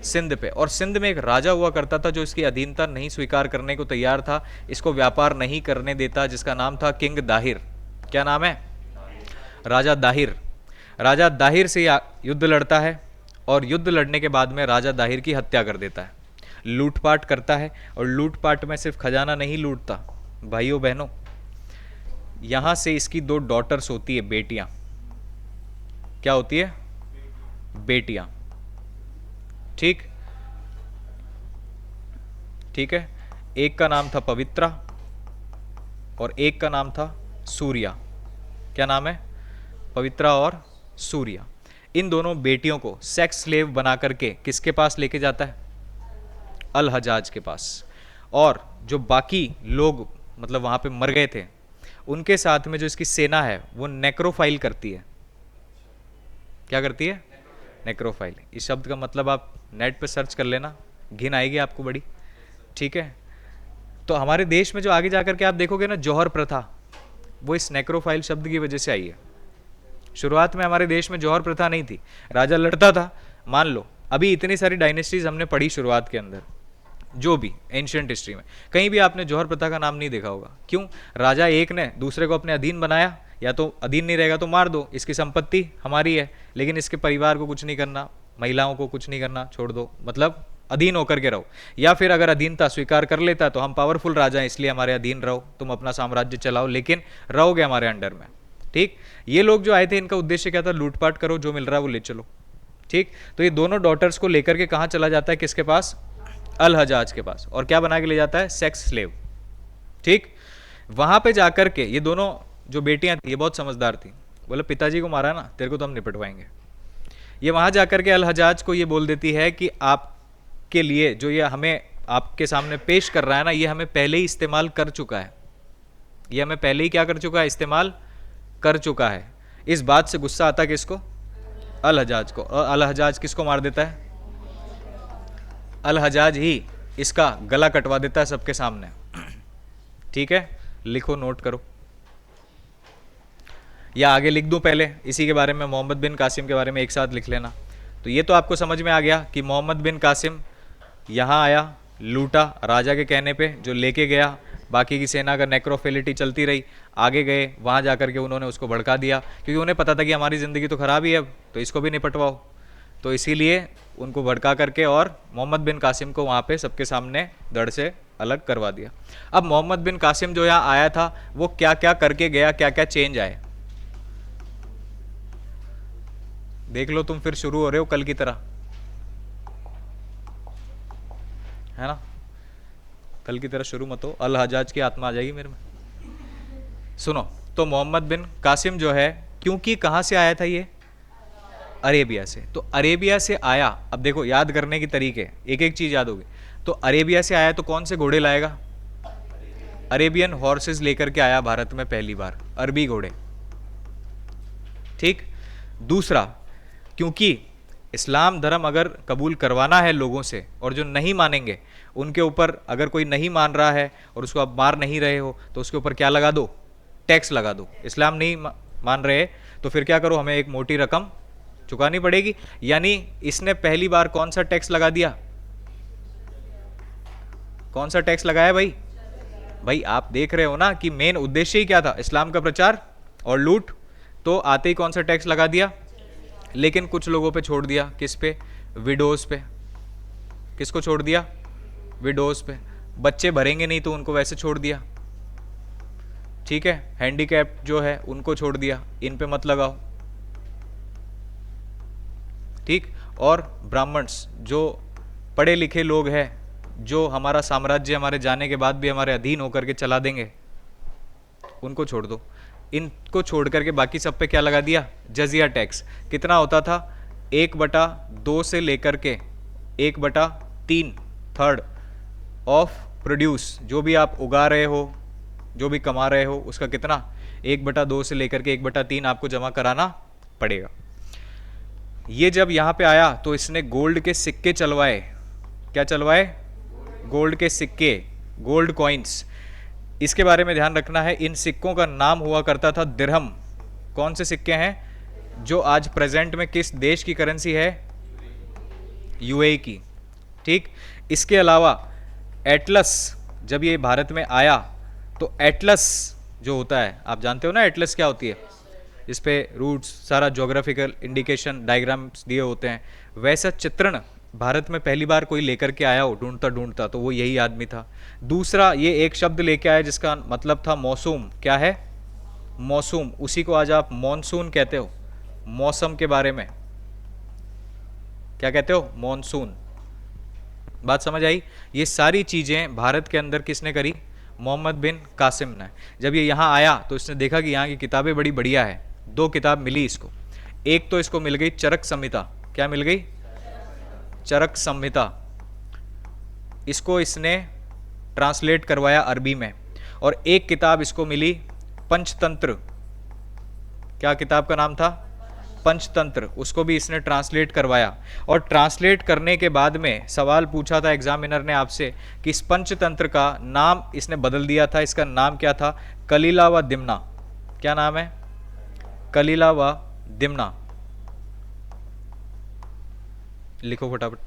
सिंध पे। और सिंध में एक राजा हुआ करता था जो इसकी अधीनता नहीं स्वीकार करने को तैयार था, इसको व्यापार नहीं करने देता, जिसका नाम था किंग दाहिर। क्या नाम है? राजा दाहिर। राजा दाहिर से युद्ध लड़ता है और युद्ध लड़ने के बाद में राजा दाहिर की हत्या कर देता है, लूटपाट करता है। और लूटपाट में सिर्फ खजाना नहीं लूटता, भाइयों बहनों, यहां से इसकी 2 डॉटर्स होती है, बेटियां। क्या होती है? बेटियां। ठीक ठीक है। एक का नाम था पवित्रा और एक का नाम था सूर्या। क्या नाम है? पवित्रा और सूर्या। इन दोनों बेटियों को सेक्स स्लेव बना करके किसके पास लेके जाता है? अल हजाज के पास। और जो बाकी लोग मतलब वहां पे मर गए थे, उनके साथ में जो इसकी सेना है वो नेक्रोफाइल करती है। क्या करती है? नेक्रोफाइल। इस शब्द का मतलब आप नेट पे सर्च कर लेना, घिन आएगी आपको बड़ी। ठीक है। तो हमारे देश में जो आगे जाकर के आप देखोगे ना जौहर प्रथा, वो इस नेक्रोफाइल शब्द की वजह से आई है। शुरुआत में हमारे देश में जौहर प्रथा नहीं थी, राजा लड़ता था। मान लो अभी इतनी सारी डायनेस्टीज हमने पढ़ी शुरुआत के अंदर, जो भी एंशियंट हिस्ट्री में, कहीं भी आपने जौहर प्रथा का नाम नहीं देखा होगा। क्यों? राजा एक ने दूसरे को अपने अधीन बनाया, या तो अधीन नहीं रहेगा तो मार दो, इसकी संपत्ति हमारी है, लेकिन इसके परिवार को कुछ नहीं करना, महिलाओं को कुछ नहीं करना, छोड़ दो, मतलब अधीन होकर के रहो। या फिर अगर अधीनता स्वीकार कर लेता तो हम पावरफुल राजा हैं इसलिए हमारे अधीन रहो, तुम अपना साम्राज्य चलाओ, लेकिन रहोगे हमारे अंडर में। ठीक। ये लोग जो आए थे इनका उद्देश्य क्या था? लूटपाट करो, जो मिल रहा है वो ले चलो। ठीक। तो ये दोनों डॉटर्स को लेकर के कहाँ चला जाता है? किसके पास? अल हजाज के पास। और क्या बना के ले जाता है? Sex slave. ठीक। वहां पे जाकर के ये दोनों जो बेटियां थी, ये बहुत समझदार थी, बोले पिताजी को मारा ना, तेरे को तो हम निपटवाएंगे। ये वहां जाकर के अल हजाज को ये बोल देती है कि आपके लिए जो ये हमें आपके सामने पेश कर रहा है ना, ये हमें पहले ही इस्तेमाल कर चुका है। ये हमें पहले ही क्या कर चुका है? इस्तेमाल कर चुका है। इस बात से गुस्सा आता किसको? अल हजाज को। और अल हजाज किसको मार देता है? अल हजाज ही इसका गला कटवा देता है सबके सामने। ठीक है, लिखो, नोट करो, या आगे लिख दूं पहले इसी के बारे में, मोहम्मद बिन कासिम के बारे में एक साथ लिख लेना। तो ये तो आपको समझ में आ गया कि मोहम्मद बिन कासिम यहाँ आया, लूटा राजा के कहने पे, जो लेके गया, बाकी की सेना का नेक्रोफिलिटी चलती रही, आगे गए, वहाँ जा कर के उन्होंने उसको भड़का दिया, क्योंकि उन्हें पता था कि हमारी ज़िंदगी तो ख़राब ही है अब, तो इसको भी निपटवाओ। तो इसीलिए उनको भड़का करके और मोहम्मद बिन कासिम को वहाँ पे सबके सामने धड़ से अलग करवा दिया। अब मोहम्मद बिन कासिम जो यहाँ आया था वो क्या क्या करके गया, क्या क्या चेंज आए, देख लो। तुम फिर शुरू हो रहे हो कल की तरह, है ना? कल की तरह शुरू मत हो, अल हजाज की आत्मा आ जाएगी मेरे में। सुनो, तो मोहम्मद बिन कासिम जो है, क्योंकि कहाँ से आया था ये? अरेबिया से। तो अरेबिया से आया, अब देखो याद करने की तरीके, एक एक चीज याद होगी। तो अरेबिया से आया तो कौन से घोड़े लाएगा? अरेबियन हॉर्सेस लेकर के आया भारत में पहली बार, अरबी घोड़े। ठीक। दूसरा, क्योंकि इस्लाम धर्म अगर कबूल करवाना है लोगों से, और जो नहीं मानेंगे उनके ऊपर, अगर कोई नहीं मान रहा है और उसको आप मार नहीं रहे हो, तो उसके ऊपर क्या लगा दो? टैक्स लगा दो। इस्लाम नहीं मान रहे तो फिर क्या करो? हमें एक मोटी रकम चुकानी पड़ेगी। यानी इसने पहली बार कौन सा टैक्स लगा दिया? कौन सा टैक्स लगाया भाई? भाई आप देख रहे हो ना कि मेन उद्देश्य ही क्या था? इस्लाम का प्रचार और लूट। तो आते ही कौन सा टैक्स लगा दिया? लेकिन कुछ लोगों पे छोड़ दिया। किस पे? विडोज पे। किसको छोड़ दिया? विडोज पे। बच्चे भरेंगे नहीं तो उनको वैसे छोड़ दिया। ठीक है। हैंडीकैप जो है उनको छोड़ दिया, इन पे मत लगाओ। ठीक। और ब्राह्मण्स जो पढ़े लिखे लोग हैं, जो हमारा साम्राज्य हमारे जाने के बाद भी हमारे अधीन होकर के चला देंगे, उनको छोड़ दो। इनको छोड़ करके बाकी सब पे क्या लगा दिया? जजिया टैक्स। कितना होता था? 1/2 से लेकर के 1/3 थर्ड ऑफ प्रोड्यूस, जो भी आप उगा रहे हो, जो भी कमा रहे हो, उसका कितना? 1/2 से लेकर के 1/3 आपको जमा कराना पड़ेगा। ये जब यहाँ पे आया तो इसने गोल्ड के सिक्के चलवाए। क्या चलवाए? गोल्ड के सिक्के, गोल्ड कॉइन्स। इसके बारे में ध्यान रखना है, इन सिक्कों का नाम हुआ करता था दिरहम। कौन से सिक्के हैं? जो आज प्रेजेंट में किस देश की करेंसी है? यूएई की। ठीक। इसके अलावा एटलस, जब ये भारत में आया तो एटलस जो होता है, आप जानते हो ना एटलस क्या होती है, इस पे रूट्स, सारा ज्योग्राफिकल इंडिकेशन, डायग्राम्स दिए होते हैं, वैसा चित्रण भारत में पहली बार कोई लेकर के आया हो ढूंढता ढूंढता तो वो यही आदमी था। दूसरा, ये एक शब्द लेके आया जिसका मतलब था मौसूम। क्या है? मौसूम। उसी को आज आप मॉनसून कहते हो। मौसम के बारे में क्या कहते हो? मॉनसून। बात समझ आई? ये सारी चीज़ें भारत के अंदर किसने करी? मोहम्मद बिन कासिम ने। जब ये यहाँ आया तो इसने देखा कि यहाँ की किताबें बड़ी बढ़िया है। दो किताब मिली इसको। एक तो इसको मिल गई चरक संहिता। क्या मिल गई? चरक संहिता। इसको इसने ट्रांसलेट करवाया अरबी में। और एक किताब इसको मिली पंचतंत्र। क्या किताब का नाम था? पंचतंत्र। उसको भी इसने ट्रांसलेट करवाया। और ट्रांसलेट करने के बाद में सवाल पूछा था एग्जामिनर ने आपसे कि इस पंचतंत्र का नाम इसने बदल दिया था। इसका नाम क्या था? कलीला व दिमना। क्या नाम है? कलीला व दिमना। लिखो फटाफट।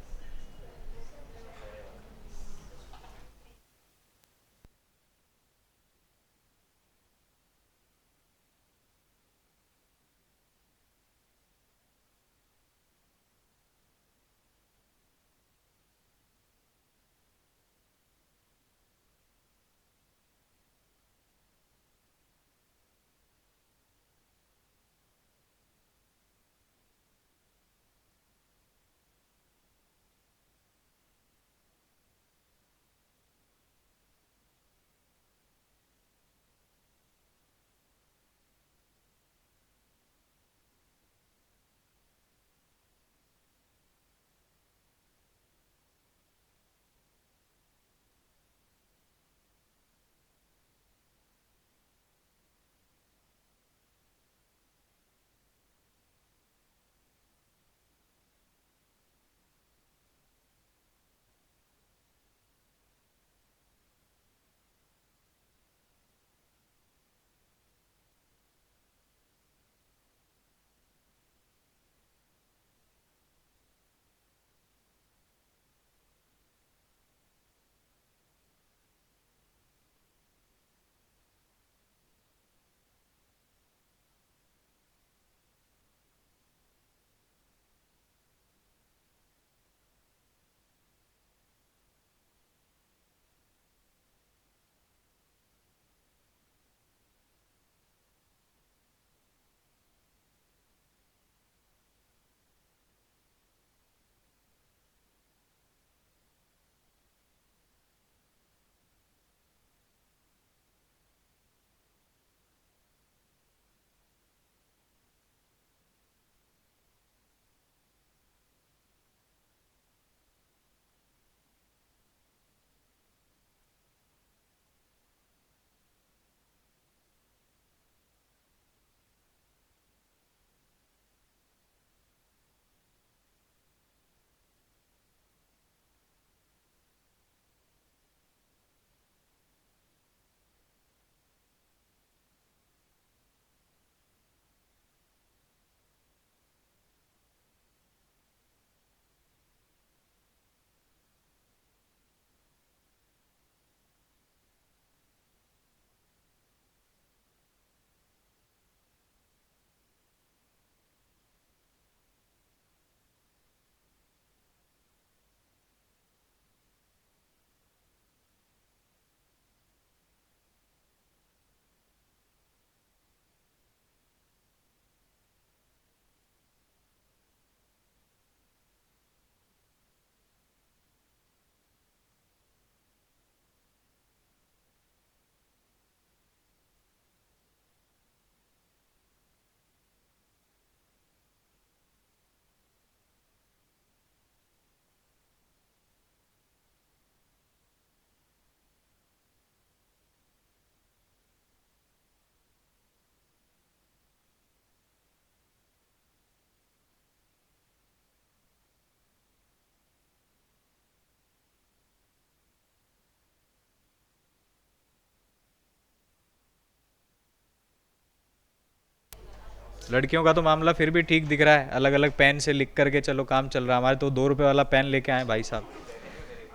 लड़कियों का तो मामला फिर भी ठीक दिख रहा है, अलग अलग पेन से लिख करके चलो काम चल रहा है। हमारे तो 2 रुपए वाला पेन लेके आए भाई साहब।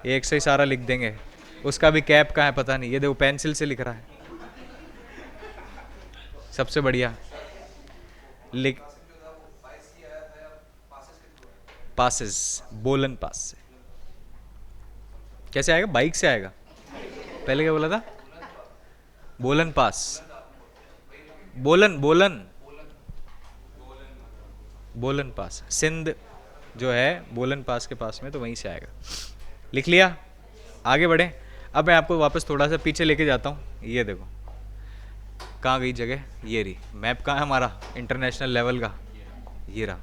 ये एक से इशारा लिख देंगे। उसका भी कैप कहाँ है पता नहीं, ये देखो पेंसिल से लिख रहा है। सबसे बढ़िया लिख, पासेस, बोलन पास से। कैसे आएगा, बाइक से आएगा? पहले क्या बोला था? बोलन पास, बोलन बोलन बोलन पास, सिंध जो है बोलन पास के पास में, तो वहीं से आएगा। लिख लिया, आगे बढ़े। अब मैं आपको वापस थोड़ा सा पीछे लेके जाता हूँ। ये देखो कहाँ गई जगह, ये रही। मैप कहाँ है हमारा इंटरनेशनल लेवल का, ये रहा।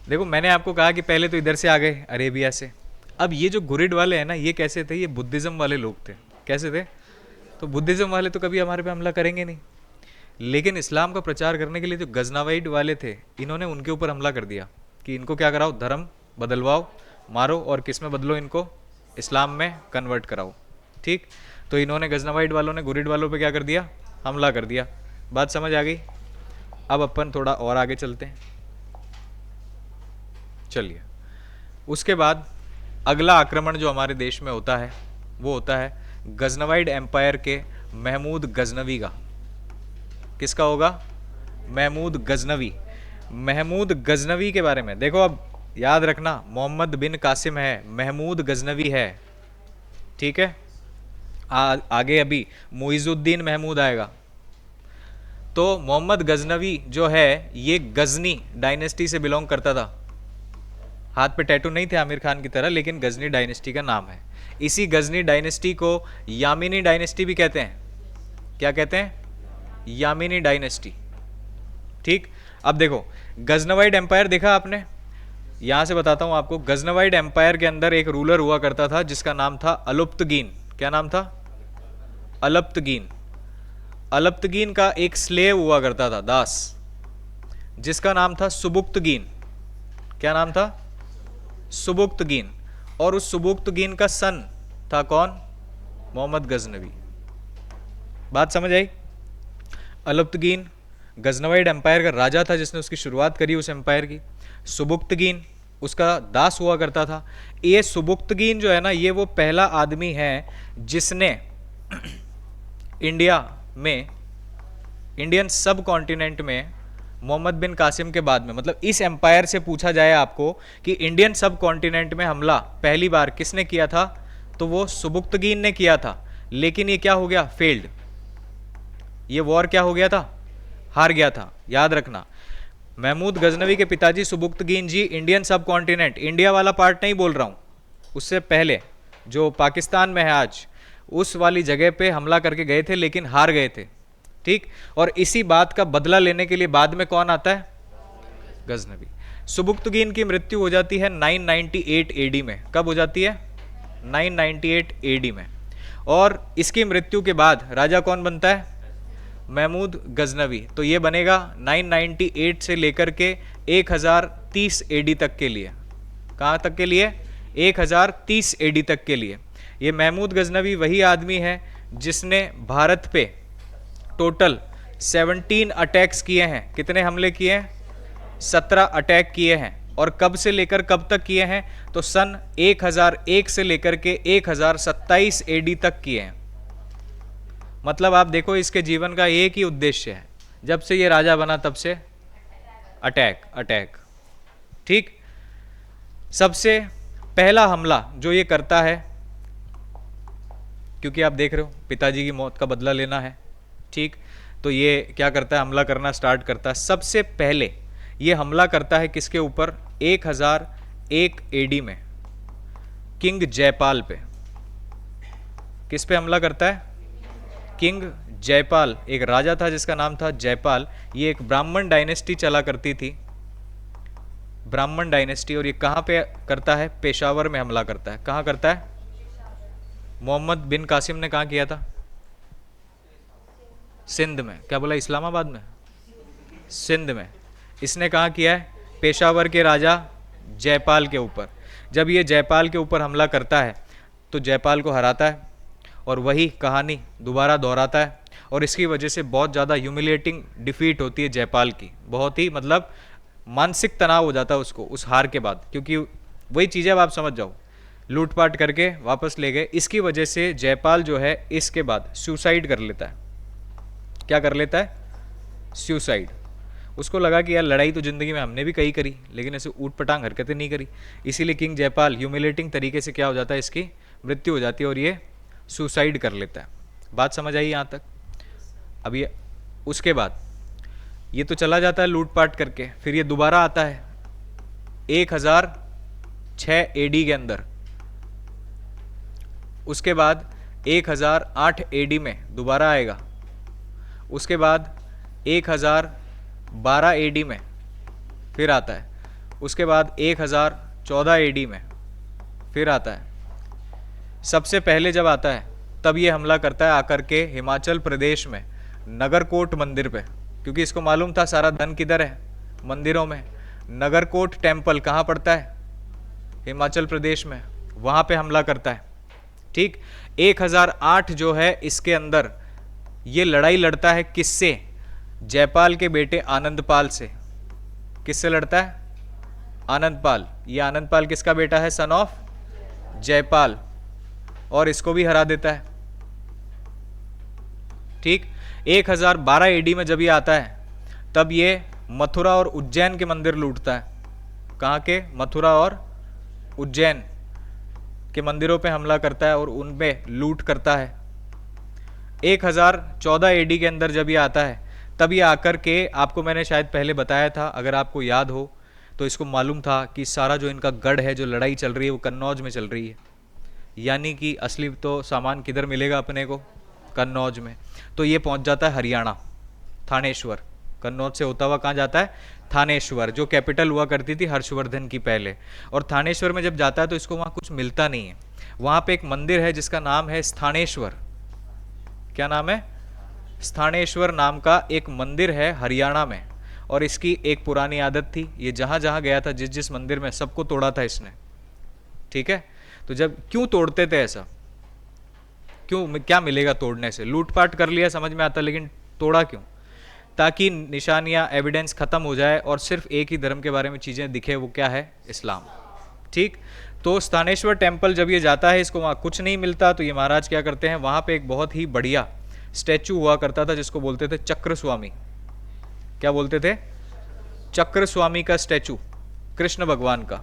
देखो मैंने आपको कहा कि पहले तो इधर से आ गए अरेबिया से। अब ये जो गुरिड वाले हैं ना, ये कैसे थे? ये बुद्धिज़्म वाले लोग थे। कैसे थे? तो बुद्धिज़्म वाले तो कभी हमारे पे हमला करेंगे नहीं, लेकिन इस्लाम का प्रचार करने के लिए जो गजनावाइड वाले थे, इन्होंने उनके ऊपर हमला कर दिया कि इनको क्या कराओ, धर्म बदलवाओ, मारो, और किस में बदलो इनको, इस्लाम में कन्वर्ट कराओ। ठीक, तो इन्होंने गजनावाइड वालों ने गुरिड वालों पे क्या कर दिया, हमला कर दिया। बात समझ आ गई? अब अपन थोड़ा और आगे चलते हैं। चलिए, उसके बाद अगला आक्रमण जो हमारे देश में होता है वो होता है गजनवाइड एम्पायर के महमूद गजनवी का। किसका होगा? महमूद गजनवी। महमूद गजनवी के बारे में देखो, अब याद रखना, मोहम्मद बिन कासिम है, महमूद गजनवी है। ठीक है, आगे अभी मुइजुद्दीन महमूद आएगा। तो मोहम्मद गजनवी जो है ये गजनी डायनेस्टी से बिलोंग करता था। हाथ पे टैटू नहीं थे आमिर खान की तरह, लेकिन गजनी डायनेस्टी का नाम है। इसी गजनी डायनेस्टी को यामिनी डायनेस्टी भी कहते हैं। क्या कहते हैं? यामिनी डायनेस्टी। ठीक, अब देखो गजनवाइड एम्पायर देखा आपने, यहां से बताता हूं आपको। गजनवाइड एम्पायर के अंदर एक रूलर हुआ करता था जिसका नाम था अलुप्तगीन। क्या नाम था? अलप्तगीन। अलप्तगीन का एक स्लेव हुआ करता था, दास, जिसका नाम था सुबुक्तगीन। क्या नाम था? सुबुक्तगीन। और उस सुबुक्तगीन का सन था कौन? मोहम्मद गजनवी। बात समझ आई? अलप्तगीन गजनवाइड एम्पायर का राजा था जिसने उसकी शुरुआत करी उस एम्पायर की। सुबुक्तगीन उसका दास हुआ करता था। ये सुबुक्तगीन जो है ना, ये वो पहला आदमी है जिसने इंडिया में, इंडियन सब कॉन्टिनेंट में मोहम्मद बिन कासिम के बाद में, मतलब इस एम्पायर से पूछा जाए आपको कि इंडियन सब कॉन्टिनेंट में हमला पहली बार किसने किया था, तो वो सुबुक्तगीन ने किया था। लेकिन ये क्या हो गया? फेल्ड। ये वॉर क्या हो गया था? हार गया था। याद रखना, महमूद गजनवी के पिताजी सुबुक्तगीन जी इंडियन सब कॉन्टिनेंट, इंडिया वाला पार्ट नहीं बोल रहा हूँ, उससे पहले जो पाकिस्तान में है आज, उस वाली जगह पे हमला करके गए थे, लेकिन हार गए थे। ठीक, और इसी बात का बदला लेने के लिए बाद में कौन आता है? गजनवी। सुबुक्तगीन की मृत्यु हो जाती है 998 एडी में। कब हो जाती है? 998 एडी में। और इसकी मृत्यु के बाद राजा कौन बनता है? महमूद गजनवी। तो ये बनेगा 998 से लेकर के 1030 एडी तक के लिए। कहाँ तक के लिए? 1030 एडी तक के लिए। ये महमूद गजनवी वही आदमी है जिसने भारत पे टोटल 17 अटैक्स किए हैं। कितने हमले किए हैं? 17 अटैक किए हैं। और कब से लेकर कब तक किए हैं? तो सन 1001 से लेकर के 1027 एडी तक किए हैं। मतलब आप देखो, इसके जीवन का एक ही उद्देश्य है, जब से ये राजा बना तब से अटैक अटैक। ठीक, सबसे पहला हमला जो ये करता है, क्योंकि आप देख रहे हो पिताजी की मौत का बदला लेना है। ठीक, तो ये क्या करता है? हमला करना स्टार्ट करता है। सबसे पहले ये हमला करता है किसके ऊपर? 1001 एडी में किंग जयपाल पे। किस पे हमला करता है? किंग जयपाल। एक राजा था जिसका नाम था जयपाल। ये एक ब्राह्मण डायनेस्टी चला करती थी, ब्राह्मण डायनेस्टी। और ये कहाँ पे करता है? पेशावर में हमला करता है। कहाँ करता है? मोहम्मद बिन कासिम ने कहाँ किया था? सिंध में। क्या बोला? इस्लामाबाद में? सिंध में। इसने कहाँ किया है? पेशावर के राजा जयपाल के ऊपर। जब ये जयपाल के ऊपर हमला करता है तो जयपाल को हराता है, और वही कहानी दोबारा दोहराता है। और इसकी वजह से बहुत ज़्यादा ह्यूमिलेटिंग डिफीट होती है जयपाल की। बहुत ही, मतलब मानसिक तनाव हो जाता है उसको उस हार के बाद, क्योंकि वही चीज़ें अब आप समझ जाओ, लूटपाट करके वापस ले गए। इसकी वजह से जयपाल जो है इसके बाद सुसाइड कर लेता है। क्या कर लेता है? सुसाइड। उसको लगा कि यार लड़ाई तो ज़िंदगी में हमने भी कई करी, लेकिन ऐसे ऊट पटांग हरकतें नहीं करी, इसीलिए किंग जयपाल ह्यूमिलेटिंग तरीके से क्या हो जाता है, इसकी मृत्यु हो जाती है और ये सुसाइड कर लेता है। बात समझ आई यहाँ तक? अब ये उसके बाद ये तो चला जाता है लूटपाट करके, फिर ये दोबारा आता है 1006 एडी के अंदर। उसके बाद 1008 एडी में दोबारा आएगा। उसके बाद 1012 एडी में फिर आता है। उसके बाद 1014 एडी में फिर आता है। सबसे पहले जब आता है तब ये हमला करता है आकर के हिमाचल प्रदेश में नगरकोट मंदिर पे, क्योंकि इसको मालूम था सारा धन किधर है, मंदिरों में। नगरकोट टेम्पल कहाँ पड़ता है? हिमाचल प्रदेश में, वहाँ पे हमला करता है। ठीक, 1008 जो है इसके अंदर ये लड़ाई लड़ता है किससे? जयपाल के बेटे आनंदपाल से। किससे लड़ता है? आनंदपाल। ये आनंदपाल किसका बेटा है? Son of Jaipal. और इसको भी हरा देता है। ठीक, 1012 एडी में जब ये आता है तब ये मथुरा और उज्जैन के मंदिर लूटता है। कहाँ के? मथुरा और उज्जैन के मंदिरों पे हमला करता है और उनपे लूट करता है। 1014 एडी के अंदर जब ये आता है तब ये आकर के, आपको मैंने शायद पहले बताया था, अगर आपको याद हो तो इसको मालूम था कि सारा जो इनका गढ़ है, जो लड़ाई चल रही है वो कन्नौज में चल रही है, यानी कि असली तो सामान किधर मिलेगा अपने को? कन्नौज में। तो ये पहुंच जाता है हरियाणा, थानेश्वर। कन्नौज से होता हुआ कहाँ जाता है? थानेश्वर, जो कैपिटल हुआ करती थी हर्षवर्धन की पहले। और थानेश्वर में जब जाता है तो इसको वहाँ कुछ मिलता नहीं है। वहाँ पे एक मंदिर है जिसका नाम है स्थानेश्वर। क्या नाम है? स्थानेश्वर नाम का एक मंदिर है हरियाणा में। और इसकी एक पुरानी आदत थी, ये जहाँ जहाँ गया था, जिस जिस मंदिर में, सबको तोड़ा था इसने। ठीक है, तो जब क्यों तोड़ते थे ऐसा? क्यों? क्या मिलेगा तोड़ने से? लूटपाट कर लिया समझ में आता, लेकिन तोड़ा क्यों? ताकि निशानियां, एविडेंस खत्म हो जाए और सिर्फ एक ही धर्म के बारे में चीज़ें दिखे, वो क्या है? इस्लाम। ठीक, तो स्थानेश्वर टेम्पल जब ये जाता है, इसको वहाँ कुछ नहीं मिलता, तो ये महाराज क्या करते हैं, वहाँ पे एक बहुत ही बढ़िया स्टैचू हुआ करता था जिसको बोलते थे चक्र स्वामी। क्या बोलते थे? चक्र स्वामी का स्टैचू, कृष्ण भगवान का।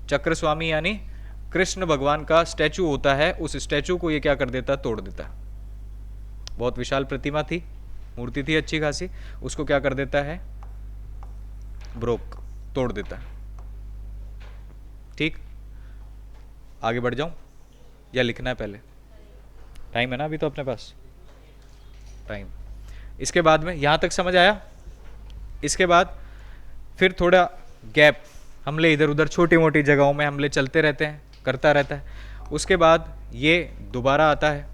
चक्र स्वामी यानी कृष्ण भगवान का स्टैचू होता है। उस स्टैचू को ये क्या कर देता? तोड़ देता। बहुत विशाल प्रतिमा थी, मूर्ति थी अच्छी खासी, उसको क्या कर देता है? ब्रोक, तोड़ देता है। ठीक, आगे बढ़ जाऊं या लिखना है पहले? टाइम है ना अभी तो अपने पास टाइम। इसके बाद में यहां तक समझ आया? इसके बाद फिर थोड़ा गैप, हमले इधर उधर छोटी मोटी जगहों में हमले चलते रहते हैं, करता रहता है। उसके बाद ये दोबारा आता है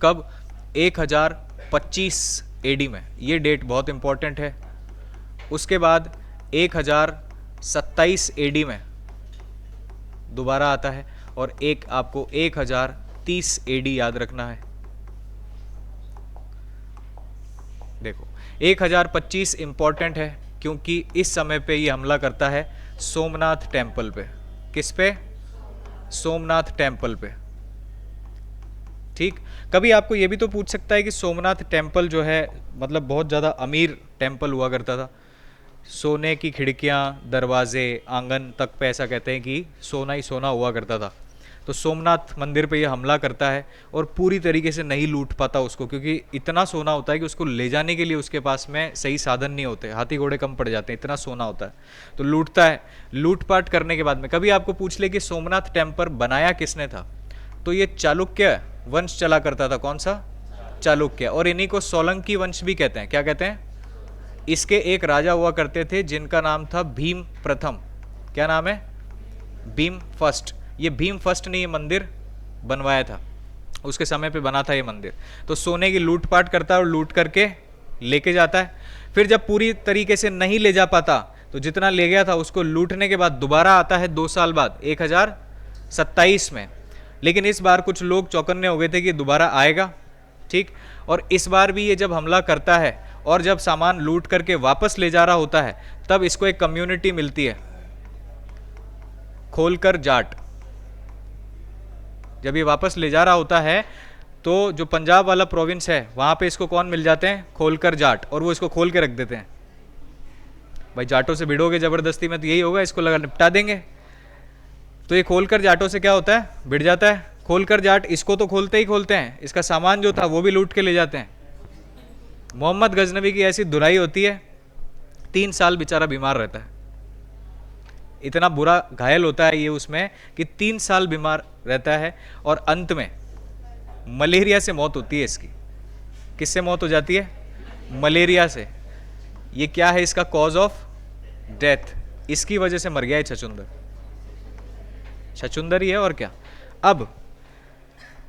कब? 1025 एडी में। ये डेट बहुत इंपॉर्टेंट है। उसके बाद 1027 एडी में दोबारा आता है। और एक आपको 1030 एडी याद रखना है। देखो 1025 इंपॉर्टेंट है क्योंकि इस समय पे ये हमला करता है सोमनाथ टेम्पल पे। किस पे? सोमनाथ टेम्पल पे। ठीक, कभी आपको ये भी तो पूछ सकता है कि सोमनाथ टेम्पल जो है, मतलब बहुत ज़्यादा अमीर टेम्पल हुआ करता था, सोने की खिड़कियाँ, दरवाजे, आंगन तक पे ऐसा कहते हैं कि सोना ही सोना हुआ करता था। तो सोमनाथ मंदिर पे ये हमला करता है और पूरी तरीके से नहीं लूट पाता उसको, क्योंकि इतना सोना होता है कि उसको ले जाने के लिए उसके पास में सही साधन नहीं होते, हाथी घोड़े कम पड़ जाते हैं, इतना सोना होता है। तो लूटता है। लूटपाट करने के बाद में कभी आपको पूछ ले कि सोमनाथ टेम्पल बनाया किसने था, तो ये चालुक्य वंश चला करता था। कौन सा? चालुक्य। और इन्हीं को सोलंकी वंश भी कहते हैं। क्या कहते हैं? इसके एक राजा हुआ करते थे जिनका नाम था भीम प्रथम। क्या नाम है? भीम फर्स्ट। ये भीम फर्स्ट ने ये मंदिर बनवाया था, उसके समय पे बना था ये मंदिर। तो सोने की लूटपाट करता है और लूट करके लेके जाता है। फिर जब पूरी तरीके से नहीं ले जा पाता तो जितना ले गया था उसको लूटने के बाद दोबारा आता है 2 साल बाद 1027 में। लेकिन इस बार कुछ लोग चौकन्ने हो गए थे कि दोबारा आएगा। ठीक, और इस बार भी ये जब हमला करता है और जब सामान लूट करके वापस ले जा रहा होता है तब इसको एक कम्युनिटी मिलती है, खोलकर जाट। जब ये वापस ले जा रहा होता है तो जो पंजाब वाला प्रोविंस है वहां पे इसको कौन मिल जाते हैं, खोलकर जाट, और वो इसको खोल के रख देते हैं। भाई जाटों से भिड़ोगे जबरदस्ती में तो यही होगा, इसको लगा निपटा देंगे। तो ये खोलकर जाटों से क्या होता है, भिड़ जाता है। खोलकर जाट इसको तो खोलते ही खोलते हैं, इसका सामान जो था वो भी लूट के ले जाते हैं। मोहम्मद गजनवी की ऐसी धुलाई होती है, 3 साल बेचारा बीमार रहता है। इतना बुरा घायल होता है ये उसमें कि 3 साल बीमार रहता है, और अंत में मलेरिया से मौत होती है इसकी। किससे मौत हो जाती है, मलेरिया से। ये क्या है इसका कॉज ऑफ डेथ, इसकी वजह से मर गया है छछूंदर। छछूंदर ही है और क्या। अब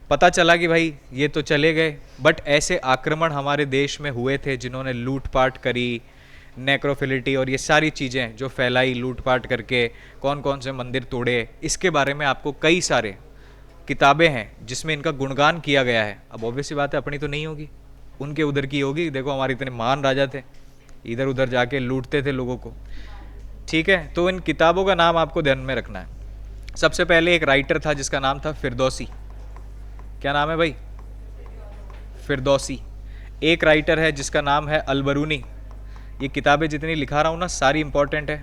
पता चला कि भाई ये तो चले गए, बट ऐसे आक्रमण हमारे देश में हुए थे जिन्होंने लूटपाट करी, नेक्रोफिलिटी और ये सारी चीज़ें जो फैलाई लूटपाट करके, कौन कौन से मंदिर तोड़े, इसके बारे में आपको कई सारे किताबें हैं जिसमें इनका गुणगान किया गया है। अब ऑब्वियस सी बात है अपनी तो नहीं होगी, उनके उधर की होगी। देखो हमारे इतने महान राजा थे, इधर उधर जाके लूटते थे लोगों को। ठीक है, तो इन किताबों का नाम आपको ध्यान में रखना है। सबसे पहले एक राइटर था जिसका नाम था फिरदौसी। क्या नाम है भाई, फिरदौसी। एक राइटर है जिसका नाम है अलबरूनी। ये किताबें जितनी लिखा रहा हूँ ना सारी इंपॉर्टेंट है,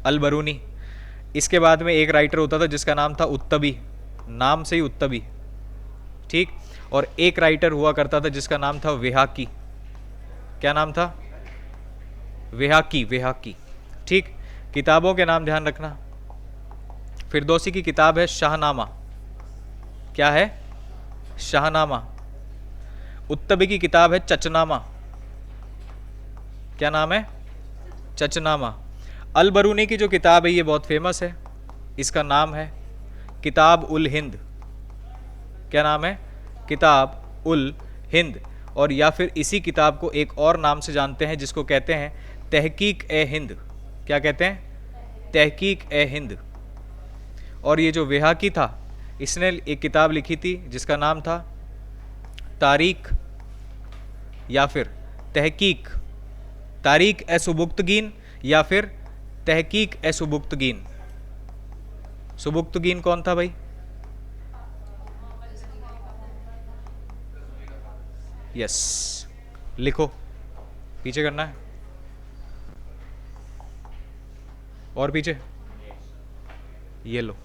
अलबरूनी। इसके बाद में एक राइटर होता था जिसका नाम था उत्तबी, नाम से ही उत्तबी। ठीक, और एक राइटर हुआ करता था जिसका नाम था वेहाकी। क्या नाम था, वेहाकी, वेहाकी। ठीक, किताबों के नाम ध्यान रखना। फिरदौसी की किताब है शाहनामा। क्या है, शाहनामा। उत्तबी की किताब है चचनामा। क्या नाम है, चचनामा। अलबरूनी की जो किताब है ये बहुत फेमस है, इसका नाम है किताब उल हिंद। क्या नाम है, किताब उल हिंद। और या फिर इसी किताब को एक और नाम से जानते हैं जिसको कहते हैं तहकीक ए हिंद। क्या कहते हैं, तहकीक ए हिंद। और ये जो वेहाकी था इसने एक किताब लिखी थी जिसका नाम था तारीख या फिर तहकीक, तारीख ए सुबुक्तगीन या फिर तहकीक ए सुबुक्तगीन। सुबुक्तगीन कौन था भाई, यस, लिखो, पीछे करना है और पीछे, ये लो।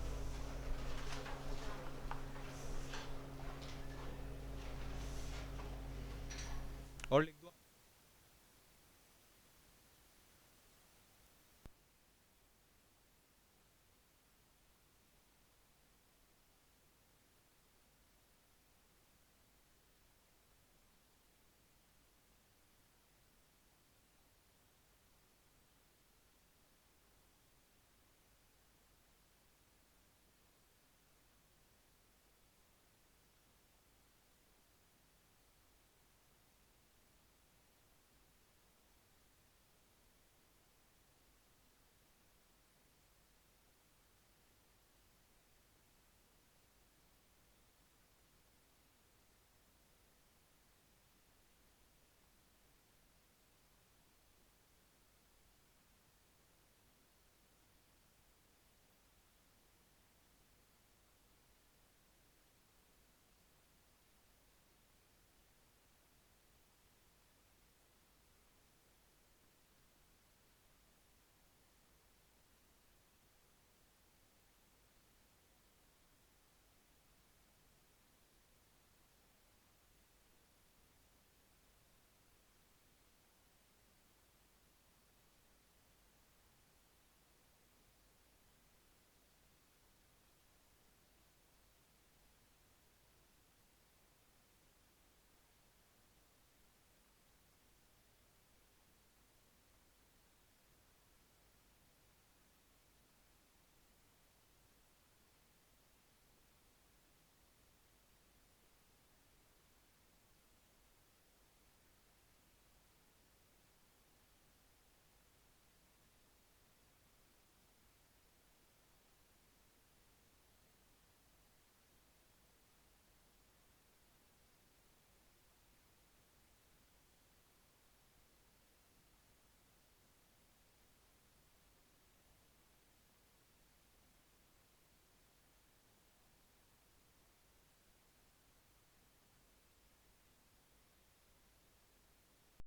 और लिख दो।